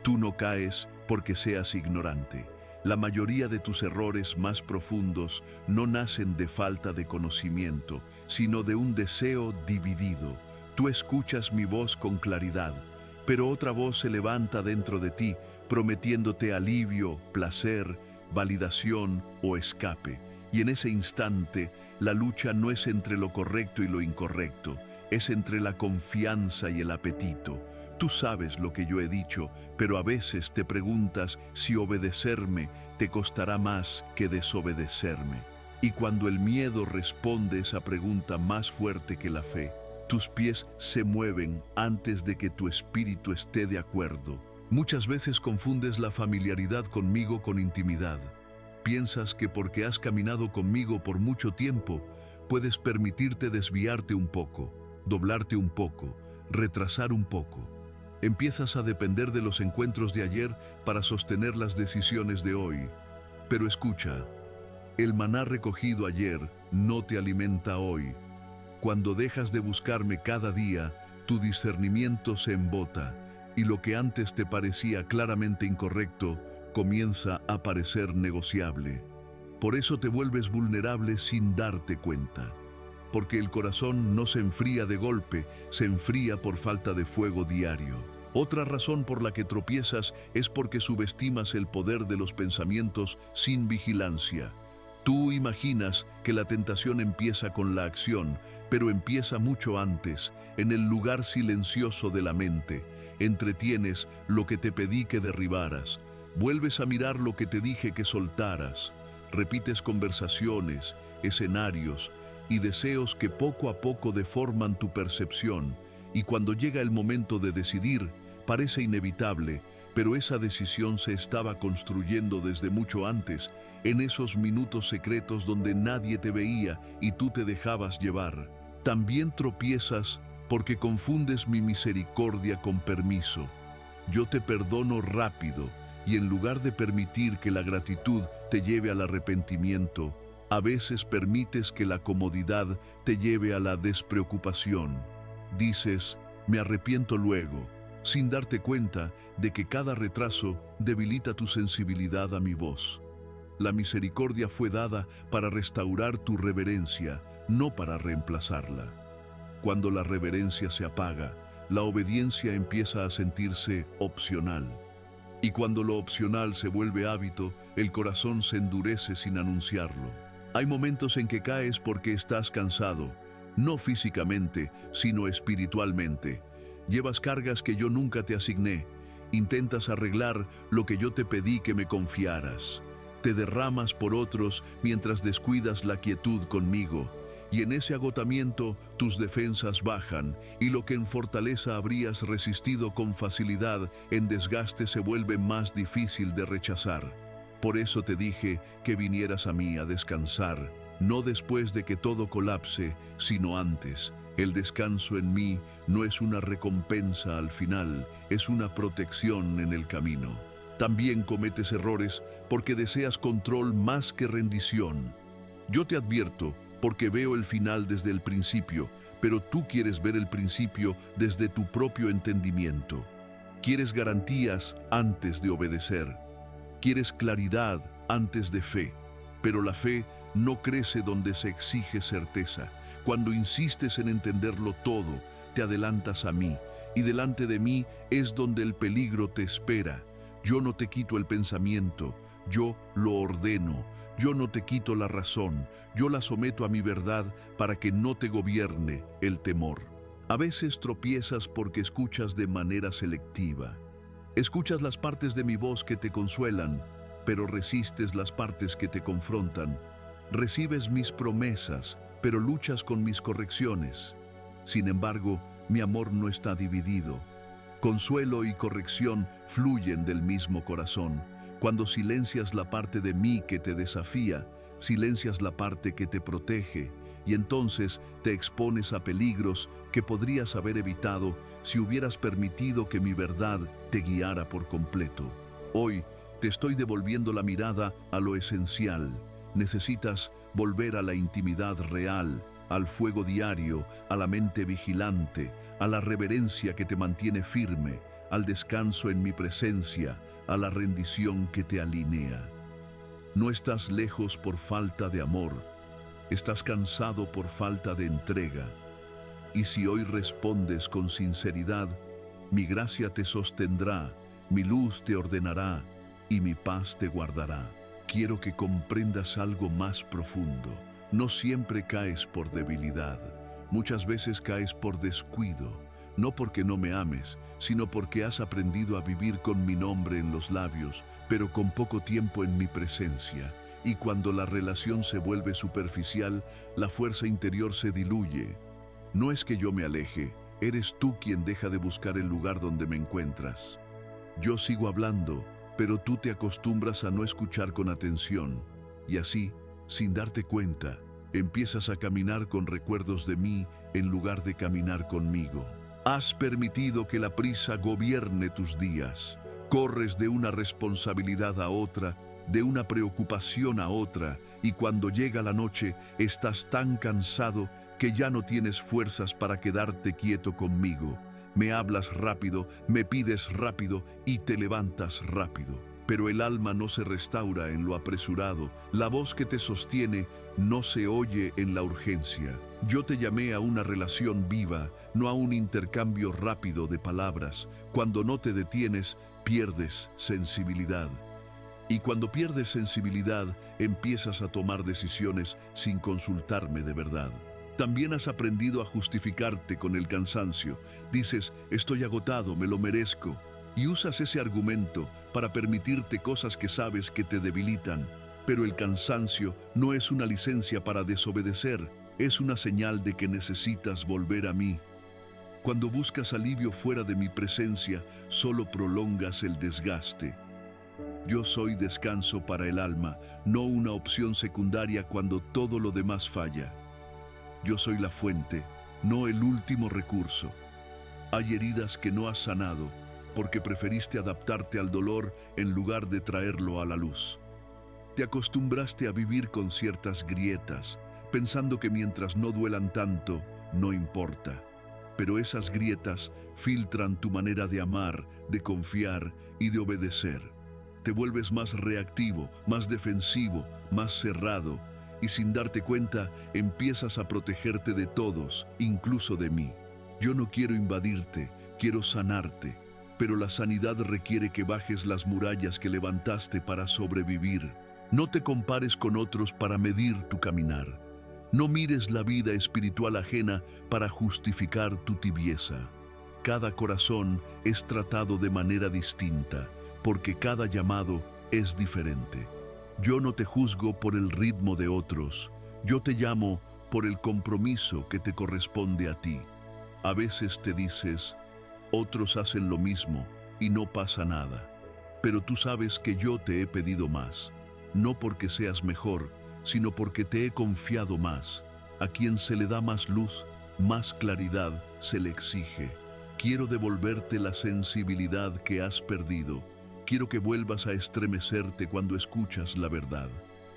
Tú no caes porque seas ignorante. La mayoría de tus errores más profundos no nacen de falta de conocimiento, sino de un deseo dividido. Tú escuchas mi voz con claridad, pero otra voz se levanta dentro de ti, prometiéndote alivio, placer, validación o escape. Y en ese instante, la lucha no es entre lo correcto y lo incorrecto, es entre la confianza y el apetito. Tú sabes lo que yo he dicho, pero a veces te preguntas si obedecerme te costará más que desobedecerme. Y cuando el miedo responde esa pregunta más fuerte que la fe, tus pies se mueven antes de que tu espíritu esté de acuerdo. Muchas veces confundes la familiaridad conmigo con intimidad. Piensas que porque has caminado conmigo por mucho tiempo, puedes permitirte desviarte un poco, doblarte un poco, retrasar un poco. Empiezas a depender de los encuentros de ayer para sostener las decisiones de hoy. Pero escucha, el maná recogido ayer no te alimenta hoy. Cuando dejas de buscarme cada día, tu discernimiento se embota y lo que antes te parecía claramente incorrecto comienza a parecer negociable. Por eso te vuelves vulnerable sin darte cuenta. Porque el corazón no se enfría de golpe, se enfría por falta de fuego diario. Otra razón por la que tropiezas es porque subestimas el poder de los pensamientos sin vigilancia. Tú imaginas que la tentación empieza con la acción, pero empieza mucho antes, en el lugar silencioso de la mente. Entretienes lo que te pedí que derribaras. Vuelves a mirar lo que te dije que soltaras. Repites conversaciones, escenarios y deseos que poco a poco deforman tu percepción. Y cuando llega el momento de decidir, parece inevitable, pero esa decisión se estaba construyendo desde mucho antes, en esos minutos secretos donde nadie te veía y tú te dejabas llevar. También tropiezas porque confundes mi misericordia con permiso. Yo te perdono rápido y en lugar de permitir que la gratitud te lleve al arrepentimiento, a veces permites que la comodidad te lleve a la despreocupación. Dices, me arrepiento luego, sin darte cuenta de que cada retraso debilita tu sensibilidad a mi voz. La misericordia fue dada para restaurar tu reverencia, no para reemplazarla. Cuando la reverencia se apaga, la obediencia empieza a sentirse opcional. Y cuando lo opcional se vuelve hábito, el corazón se endurece sin anunciarlo. Hay momentos en que caes porque estás cansado, no físicamente, sino espiritualmente. Llevas cargas que yo nunca te asigné. Intentas arreglar lo que yo te pedí que me confiaras. Te derramas por otros mientras descuidas la quietud conmigo. Y en ese agotamiento tus defensas bajan, y lo que en fortaleza habrías resistido con facilidad, en desgaste se vuelve más difícil de rechazar. Por eso te dije que vinieras a mí a descansar, no después de que todo colapse, sino antes. El descanso en mí no es una recompensa al final, es una protección en el camino. También cometes errores porque deseas control más que rendición. Yo te advierto, porque veo el final desde el principio, pero tú quieres ver el principio desde tu propio entendimiento. Quieres garantías antes de obedecer. Quieres claridad antes de fe. Pero la fe no crece donde se exige certeza. Cuando insistes en entenderlo todo, te adelantas a mí, y delante de mí es donde el peligro te espera. Yo no te quito el pensamiento, yo lo ordeno. Yo no te quito la razón, yo la someto a mi verdad para que no te gobierne el temor. A veces tropiezas porque escuchas de manera selectiva. Escuchas las partes de mi voz que te consuelan, pero resistes las partes que te confrontan. Recibes mis promesas, pero luchas con mis correcciones. Sin embargo, mi amor no está dividido. Consuelo y corrección fluyen del mismo corazón. Cuando silencias la parte de mí que te desafía, silencias la parte que te protege, y entonces te expones a peligros que podrías haber evitado si hubieras permitido que mi verdad te guiara por completo. Hoy te estoy devolviendo la mirada a lo esencial. Necesitas volver a la intimidad real, al fuego diario, a la mente vigilante, a la reverencia que te mantiene firme, al descanso en mi presencia, a la rendición que te alinea. No estás lejos por falta de amor, estás cansado por falta de entrega. Y si hoy respondes con sinceridad, mi gracia te sostendrá, mi luz te ordenará y mi paz te guardará. Quiero que comprendas algo más profundo. No siempre caes por debilidad, muchas veces caes por descuido. No porque no me ames, sino porque has aprendido a vivir con mi nombre en los labios, pero con poco tiempo en mi presencia. Y cuando la relación se vuelve superficial, la fuerza interior se diluye. No es que yo me aleje, eres tú quien deja de buscar el lugar donde me encuentras. Yo sigo hablando, pero tú te acostumbras a no escuchar con atención. Y así, sin darte cuenta, empiezas a caminar con recuerdos de mí en lugar de caminar conmigo. Has permitido que la prisa gobierne tus días. Corres de una responsabilidad a otra, de una preocupación a otra, y cuando llega la noche estás tan cansado que ya no tienes fuerzas para quedarte quieto conmigo. Me hablas rápido, me pides rápido y te levantas rápido. Pero el alma no se restaura en lo apresurado. La voz que te sostiene no se oye en la urgencia. Yo te llamé a una relación viva, no a un intercambio rápido de palabras. Cuando no te detienes, pierdes sensibilidad. Y cuando pierdes sensibilidad, empiezas a tomar decisiones sin consultarme de verdad. También has aprendido a justificarte con el cansancio. Dices, estoy agotado, me lo merezco. Y usas ese argumento para permitirte cosas que sabes que te debilitan. Pero el cansancio no es una licencia para desobedecer, es una señal de que necesitas volver a mí. Cuando buscas alivio fuera de mi presencia, solo prolongas el desgaste. Yo soy descanso para el alma, no una opción secundaria cuando todo lo demás falla. Yo soy la fuente, no el último recurso. Hay heridas que no has sanado, porque preferiste adaptarte al dolor en lugar de traerlo a la luz. Te acostumbraste a vivir con ciertas grietas, pensando que mientras no duelan tanto, no importa. Pero esas grietas filtran tu manera de amar, de confiar y de obedecer. Te vuelves más reactivo, más defensivo, más cerrado, y sin darte cuenta empiezas a protegerte de todos, incluso de mí. Yo no quiero invadirte, quiero sanarte, pero la sanidad requiere que bajes las murallas que levantaste para sobrevivir. No te compares con otros para medir tu caminar. No mires la vida espiritual ajena para justificar tu tibieza. Cada corazón es tratado de manera distinta, porque cada llamado es diferente. Yo no te juzgo por el ritmo de otros, yo te llamo por el compromiso que te corresponde a ti. A veces te dices, otros hacen lo mismo y no pasa nada, pero tú sabes que yo te he pedido más, no porque seas mejor, sino porque te he confiado más. A quien se le da más luz, más claridad se le exige. Quiero devolverte la sensibilidad que has perdido. Quiero que vuelvas a estremecerte cuando escuchas la verdad.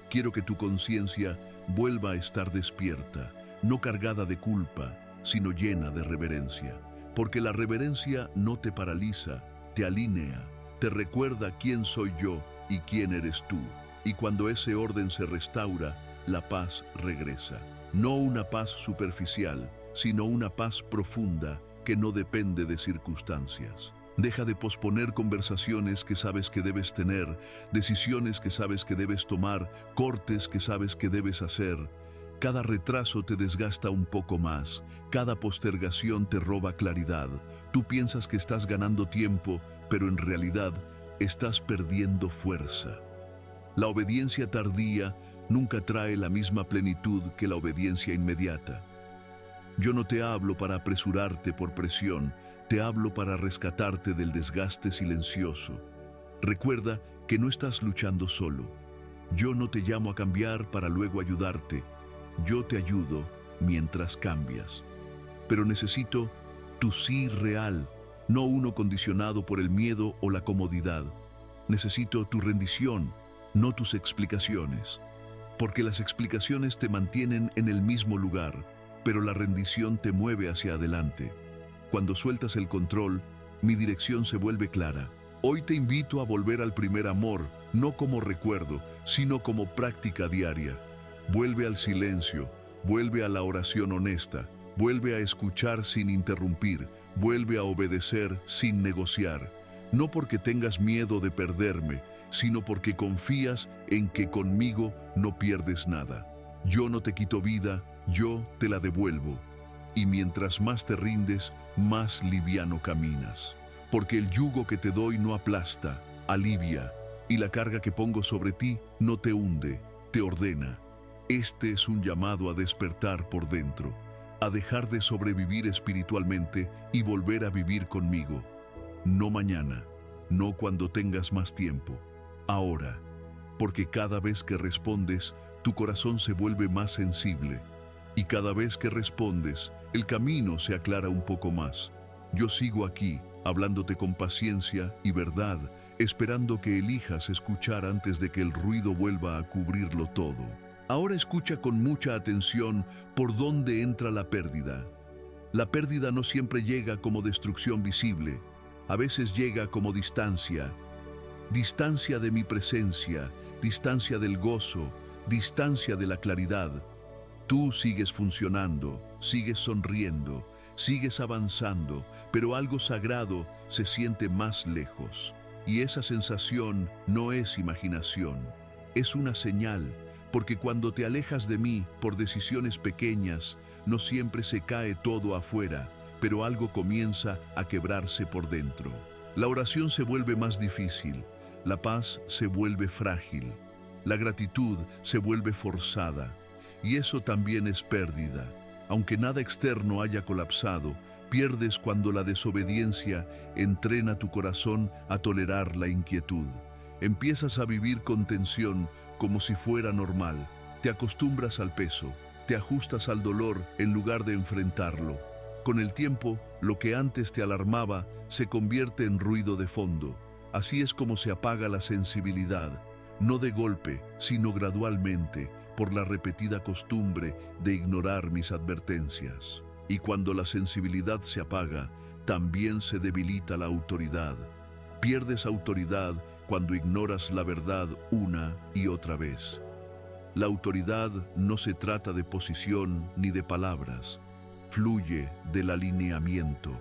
Quiero que tu conciencia vuelva a estar despierta, no cargada de culpa, sino llena de reverencia. Porque la reverencia no te paraliza, te alinea, te recuerda quién soy yo y quién eres tú. Y cuando ese orden se restaura, la paz regresa. No una paz superficial, sino una paz profunda que no depende de circunstancias. Deja de posponer conversaciones que sabes que debes tener, decisiones que sabes que debes tomar, cortes que sabes que debes hacer. Cada retraso te desgasta un poco más, cada postergación te roba claridad. Tú piensas que estás ganando tiempo, pero en realidad estás perdiendo fuerza. La obediencia tardía nunca trae la misma plenitud que la obediencia inmediata. Yo no te hablo para apresurarte por presión, te hablo para rescatarte del desgaste silencioso. Recuerda que no estás luchando solo. Yo no te llamo a cambiar para luego ayudarte. Yo te ayudo mientras cambias. Pero necesito tu sí real, no uno condicionado por el miedo o la comodidad. Necesito tu rendición, no tus explicaciones. Porque las explicaciones te mantienen en el mismo lugar, pero la rendición te mueve hacia adelante. Cuando sueltas el control, mi dirección se vuelve clara. Hoy te invito a volver al primer amor, no como recuerdo, sino como práctica diaria. Vuelve al silencio, vuelve a la oración honesta, vuelve a escuchar sin interrumpir, vuelve a obedecer sin negociar. No porque tengas miedo de perderme, sino porque confías en que conmigo no pierdes nada. Yo no te quito vida, yo te la devuelvo. Y mientras más te rindes, más liviano caminas. Porque el yugo que te doy no aplasta, alivia, y la carga que pongo sobre ti no te hunde, te ordena. Este es un llamado a despertar por dentro, a dejar de sobrevivir espiritualmente y volver a vivir conmigo. No mañana, no cuando tengas más tiempo, ahora, porque cada vez que respondes, tu corazón se vuelve más sensible, y cada vez que respondes, el camino se aclara un poco más. Yo sigo aquí, hablándote con paciencia y verdad, esperando que elijas escuchar antes de que el ruido vuelva a cubrirlo todo. Ahora escucha con mucha atención por dónde entra la pérdida. La pérdida no siempre llega como destrucción visible, a veces llega como distancia. Distancia de mi presencia, distancia del gozo, distancia de la claridad. Tú sigues funcionando, sigues sonriendo, sigues avanzando, pero algo sagrado se siente más lejos. Y esa sensación no es imaginación, es una señal, porque cuando te alejas de mí por decisiones pequeñas, no siempre se cae todo afuera, pero algo comienza a quebrarse por dentro. La oración se vuelve más difícil, la paz se vuelve frágil, la gratitud se vuelve forzada. Y eso también es pérdida. Aunque nada externo haya colapsado, pierdes cuando la desobediencia entrena tu corazón a tolerar la inquietud. Empiezas a vivir con tensión como si fuera normal. Te acostumbras al peso, te ajustas al dolor en lugar de enfrentarlo. Con el tiempo, lo que antes te alarmaba se convierte en ruido de fondo. Así es como se apaga la sensibilidad, no de golpe, sino gradualmente, por la repetida costumbre de ignorar mis advertencias. Y cuando la sensibilidad se apaga, también se debilita la autoridad. Pierdes autoridad cuando ignoras la verdad una y otra vez. La autoridad no se trata de posición ni de palabras, fluye del alineamiento.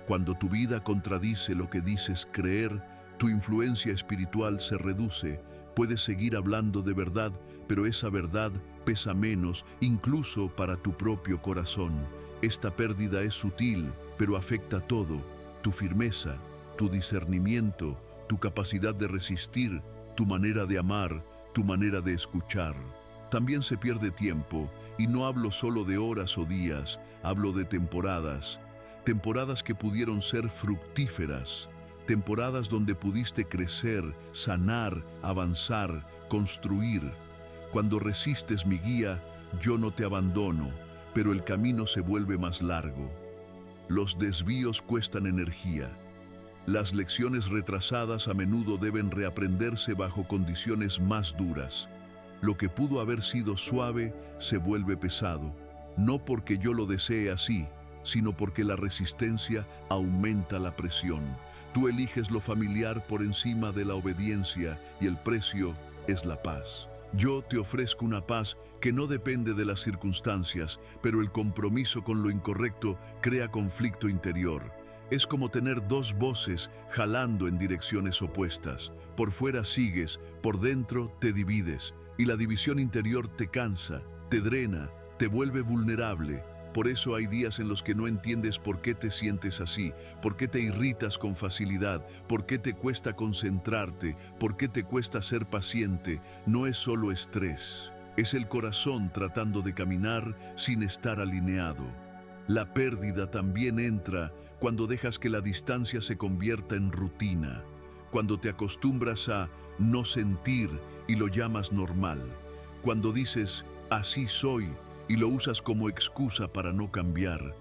Cuando tu vida contradice lo que dices creer, tu influencia espiritual se reduce. Puedes seguir hablando de verdad, pero esa verdad pesa menos, incluso para tu propio corazón. Esta pérdida es sutil, pero afecta todo: tu firmeza, tu discernimiento, tu capacidad de resistir, tu manera de amar, tu manera de escuchar. También se pierde tiempo, y no hablo solo de horas o días, hablo de temporadas. Temporadas que pudieron ser fructíferas, temporadas donde pudiste crecer, sanar, avanzar, construir. Cuando resistes mi guía, yo no te abandono, pero el camino se vuelve más largo. Los desvíos cuestan energía. Las lecciones retrasadas a menudo deben reaprenderse bajo condiciones más duras. Lo que pudo haber sido suave se vuelve pesado, no porque yo lo desee así, sino porque la resistencia aumenta la presión. Tú eliges lo familiar por encima de la obediencia y el precio es la paz. Yo te ofrezco una paz que no depende de las circunstancias, pero el compromiso con lo incorrecto crea conflicto interior. Es como tener dos voces jalando en direcciones opuestas. Por fuera sigues, por dentro te divides, y la división interior te cansa, te drena, te vuelve vulnerable. Por eso hay días en los que no entiendes por qué te sientes así, por qué te irritas con facilidad, por qué te cuesta concentrarte, por qué te cuesta ser paciente. No es solo estrés, es el corazón tratando de caminar sin estar alineado. La pérdida también entra cuando dejas que la distancia se convierta en rutina, cuando te acostumbras a no sentir y lo llamas normal, cuando dices así soy y lo usas como excusa para no cambiar,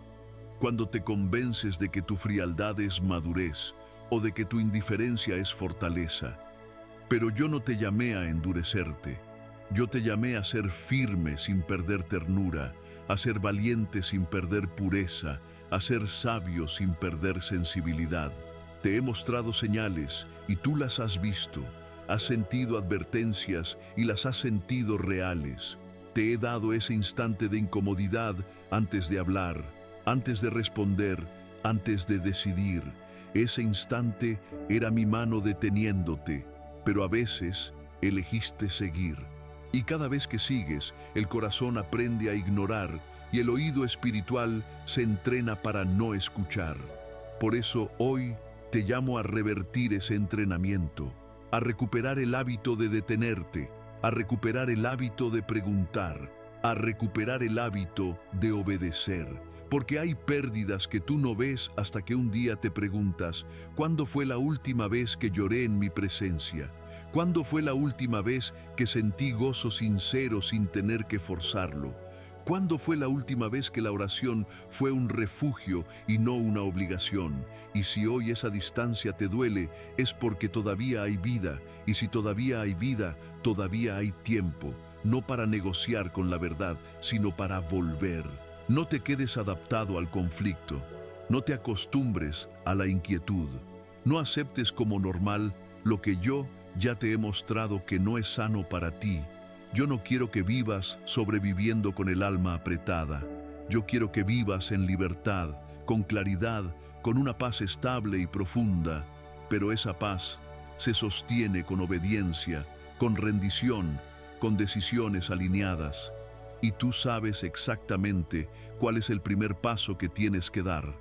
cuando te convences de que tu frialdad es madurez o de que tu indiferencia es fortaleza. Pero yo no te llamé a endurecerte, yo te llamé a ser firme sin perder ternura, a ser valiente sin perder pureza, a ser sabio sin perder sensibilidad. Te he mostrado señales y tú las has visto, has sentido advertencias y las has sentido reales. Te he dado ese instante de incomodidad antes de hablar, antes de responder, antes de decidir. Ese instante era mi mano deteniéndote, pero a veces elegiste seguir. Y cada vez que sigues, el corazón aprende a ignorar y el oído espiritual se entrena para no escuchar. Por eso hoy te llamo a revertir ese entrenamiento, a recuperar el hábito de detenerte, a recuperar el hábito de preguntar, a recuperar el hábito de obedecer. Porque hay pérdidas que tú no ves hasta que un día te preguntas, ¿cuándo fue la última vez que lloré en mi presencia? ¿Cuándo fue la última vez que sentí gozo sincero sin tener que forzarlo? ¿Cuándo fue la última vez que la oración fue un refugio y no una obligación? Y si hoy esa distancia te duele, es porque todavía hay vida, y si todavía hay vida, todavía hay tiempo, no para negociar con la verdad, sino para volver. No te quedes adaptado al conflicto, no te acostumbres a la inquietud, no aceptes como normal lo que yo ya te he mostrado que no es sano para ti. Yo no quiero que vivas sobreviviendo con el alma apretada. Yo quiero que vivas en libertad, con claridad, con una paz estable y profunda. Pero esa paz se sostiene con obediencia, con rendición, con decisiones alineadas. Y tú sabes exactamente cuál es el primer paso que tienes que dar.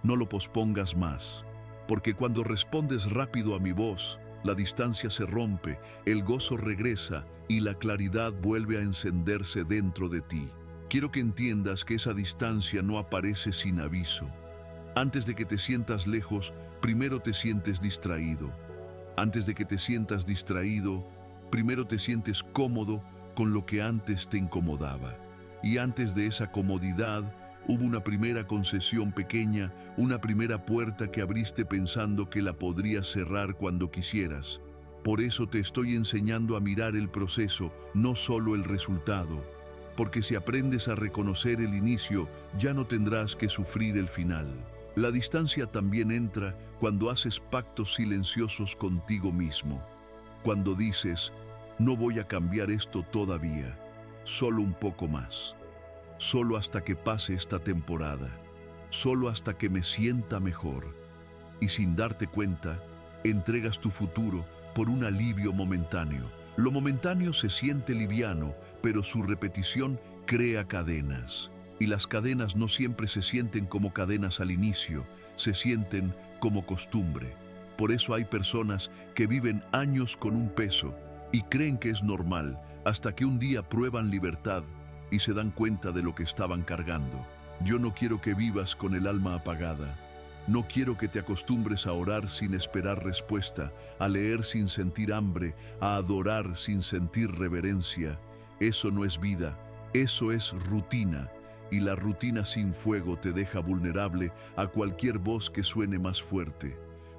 No lo pospongas más, porque cuando respondes rápido a mi voz, la distancia se rompe, el gozo regresa y la claridad vuelve a encenderse dentro de ti. Quiero que entiendas que esa distancia no aparece sin aviso. Antes de que te sientas lejos, primero te sientes distraído. Antes de que te sientas distraído, primero te sientes cómodo con lo que antes te incomodaba. Y antes de esa comodidad, hubo una primera concesión pequeña, una primera puerta que abriste pensando que la podrías cerrar cuando quisieras. Por eso te estoy enseñando a mirar el proceso, no solo el resultado. Porque si aprendes a reconocer el inicio, ya no tendrás que sufrir el final. La distancia también entra cuando haces pactos silenciosos contigo mismo, cuando dices, no voy a cambiar esto todavía, solo un poco más, solo hasta que pase esta temporada, solo hasta que me sienta mejor. Y sin darte cuenta, entregas tu futuro por un alivio momentáneo. Lo momentáneo se siente liviano, pero su repetición crea cadenas. Y las cadenas no siempre se sienten como cadenas al inicio, se sienten como costumbre. Por eso hay personas que viven años con un peso y creen que es normal, hasta que un día prueban libertad y se dan cuenta de lo que estaban cargando. Yo no quiero que vivas con el alma apagada. No quiero que te acostumbres a orar sin esperar respuesta, a leer sin sentir hambre, a adorar sin sentir reverencia. Eso no es vida, eso es rutina. Y la rutina sin fuego te deja vulnerable a cualquier voz que suene más fuerte.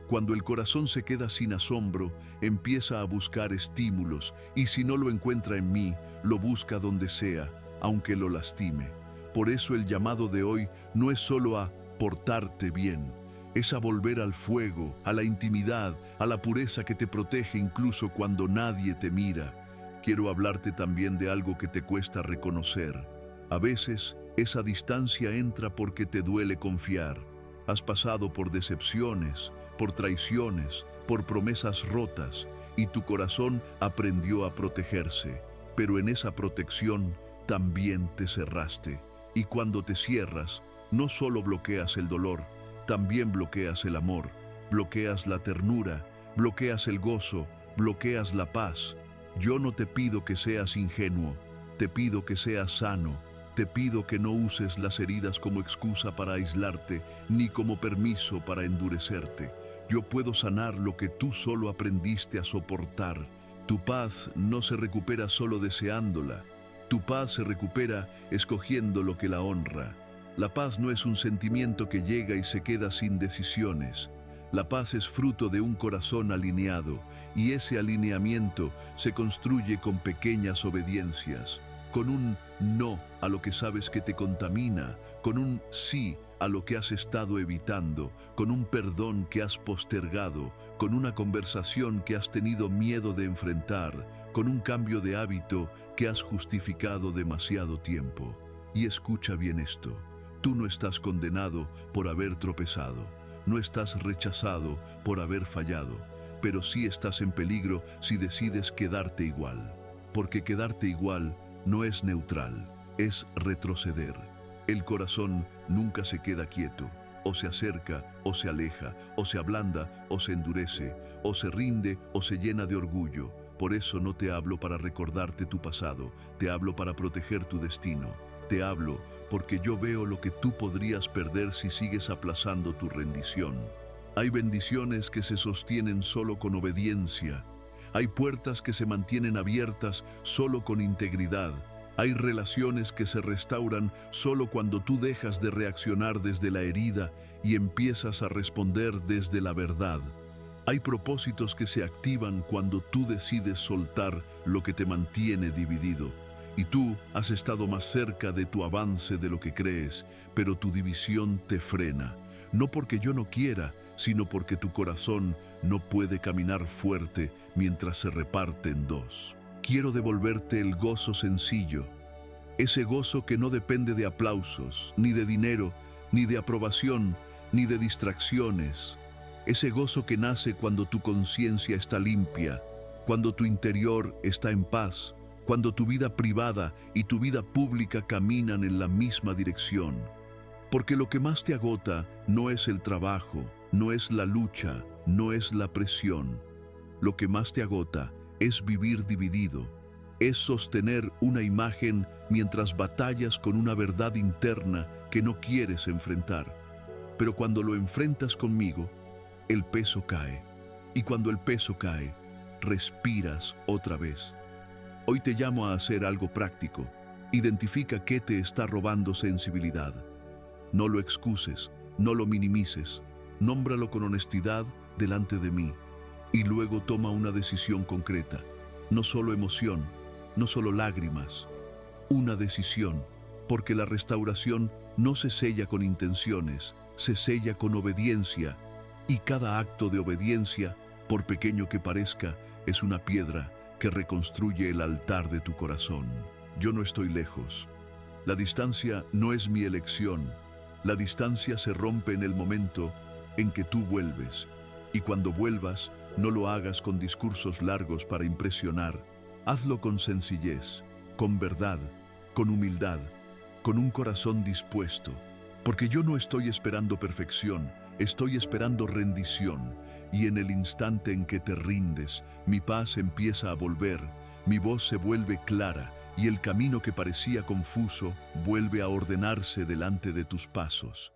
Cuando el corazón se queda sin asombro, empieza a buscar estímulos, y si no lo encuentra en mí, lo busca donde sea, aunque lo lastime. Por eso el llamado de hoy no es solo a portarte bien, es a volver al fuego, a la intimidad, a la pureza que te protege incluso cuando nadie te mira. Quiero hablarte también de algo que te cuesta reconocer. A veces, esa distancia entra porque te duele confiar. Has pasado por decepciones, por traiciones, por promesas rotas, y tu corazón aprendió a protegerse. Pero en esa protección también te cerraste. Y cuando te cierras, no solo bloqueas el dolor, también bloqueas el amor, bloqueas la ternura, bloqueas el gozo, bloqueas la paz. Yo no te pido que seas ingenuo, te pido que seas sano. Te pido que no uses las heridas como excusa para aislarte, ni como permiso para endurecerte. Yo puedo sanar lo que tú solo aprendiste a soportar. Tu paz no se recupera solo deseándola. Tu paz se recupera escogiendo lo que la honra. La paz no es un sentimiento que llega y se queda sin decisiones. La paz es fruto de un corazón alineado, y ese alineamiento se construye con pequeñas obediencias. Con un no a lo que sabes que te contamina, con un sí a lo que has estado evitando, con un perdón que has postergado, con una conversación que has tenido miedo de enfrentar, con un cambio de hábito que has justificado demasiado tiempo. Y escucha bien esto, tú no estás condenado por haber tropezado, no estás rechazado por haber fallado, pero sí estás en peligro si decides quedarte igual, porque quedarte igual no es neutral, es retroceder. El corazón nunca se queda quieto, o se acerca, o se aleja, o se ablanda, o se endurece, o se rinde, o se llena de orgullo. Por eso no te hablo para recordarte tu pasado, te hablo para proteger tu destino. Te hablo porque yo veo lo que tú podrías perder si sigues aplazando tu rendición. Hay bendiciones que se sostienen solo con obediencia. Hay puertas que se mantienen abiertas solo con integridad. Hay relaciones que se restauran solo cuando tú dejas de reaccionar desde la herida y empiezas a responder desde la verdad. Hay propósitos que se activan cuando tú decides soltar lo que te mantiene dividido. Y tú has estado más cerca de tu avance de lo que crees, pero tu división te frena. No porque yo no quiera, sino porque tu corazón no puede caminar fuerte mientras se reparte en dos. Quiero devolverte el gozo sencillo, ese gozo que no depende de aplausos, ni de dinero, ni de aprobación, ni de distracciones. Ese gozo que nace cuando tu conciencia está limpia, cuando tu interior está en paz, cuando tu vida privada y tu vida pública caminan en la misma dirección. Porque lo que más te agota no es el trabajo, no es la lucha, no es la presión. Lo que más te agota es vivir dividido, es sostener una imagen mientras batallas con una verdad interna que no quieres enfrentar. Pero cuando lo enfrentas conmigo, el peso cae. Y cuando el peso cae, respiras otra vez. Hoy te llamo a hacer algo práctico. Identifica qué te está robando sensibilidad. No lo excuses, no lo minimices. Nómbralo con honestidad delante de mí. Y luego toma una decisión concreta. No solo emoción, no solo lágrimas. Una decisión, porque la restauración no se sella con intenciones, se sella con obediencia, y cada acto de obediencia, por pequeño que parezca, es una piedra que reconstruye el altar de tu corazón. Yo no estoy lejos. La distancia no es mi elección. La distancia se rompe en el momento en que tú vuelves. Y cuando vuelvas, no lo hagas con discursos largos para impresionar. Hazlo con sencillez, con verdad, con humildad, con un corazón dispuesto. Porque yo no estoy esperando perfección, estoy esperando rendición. Y en el instante en que te rindes, mi paz empieza a volver, mi voz se vuelve clara y el camino que parecía confuso vuelve a ordenarse delante de tus pasos.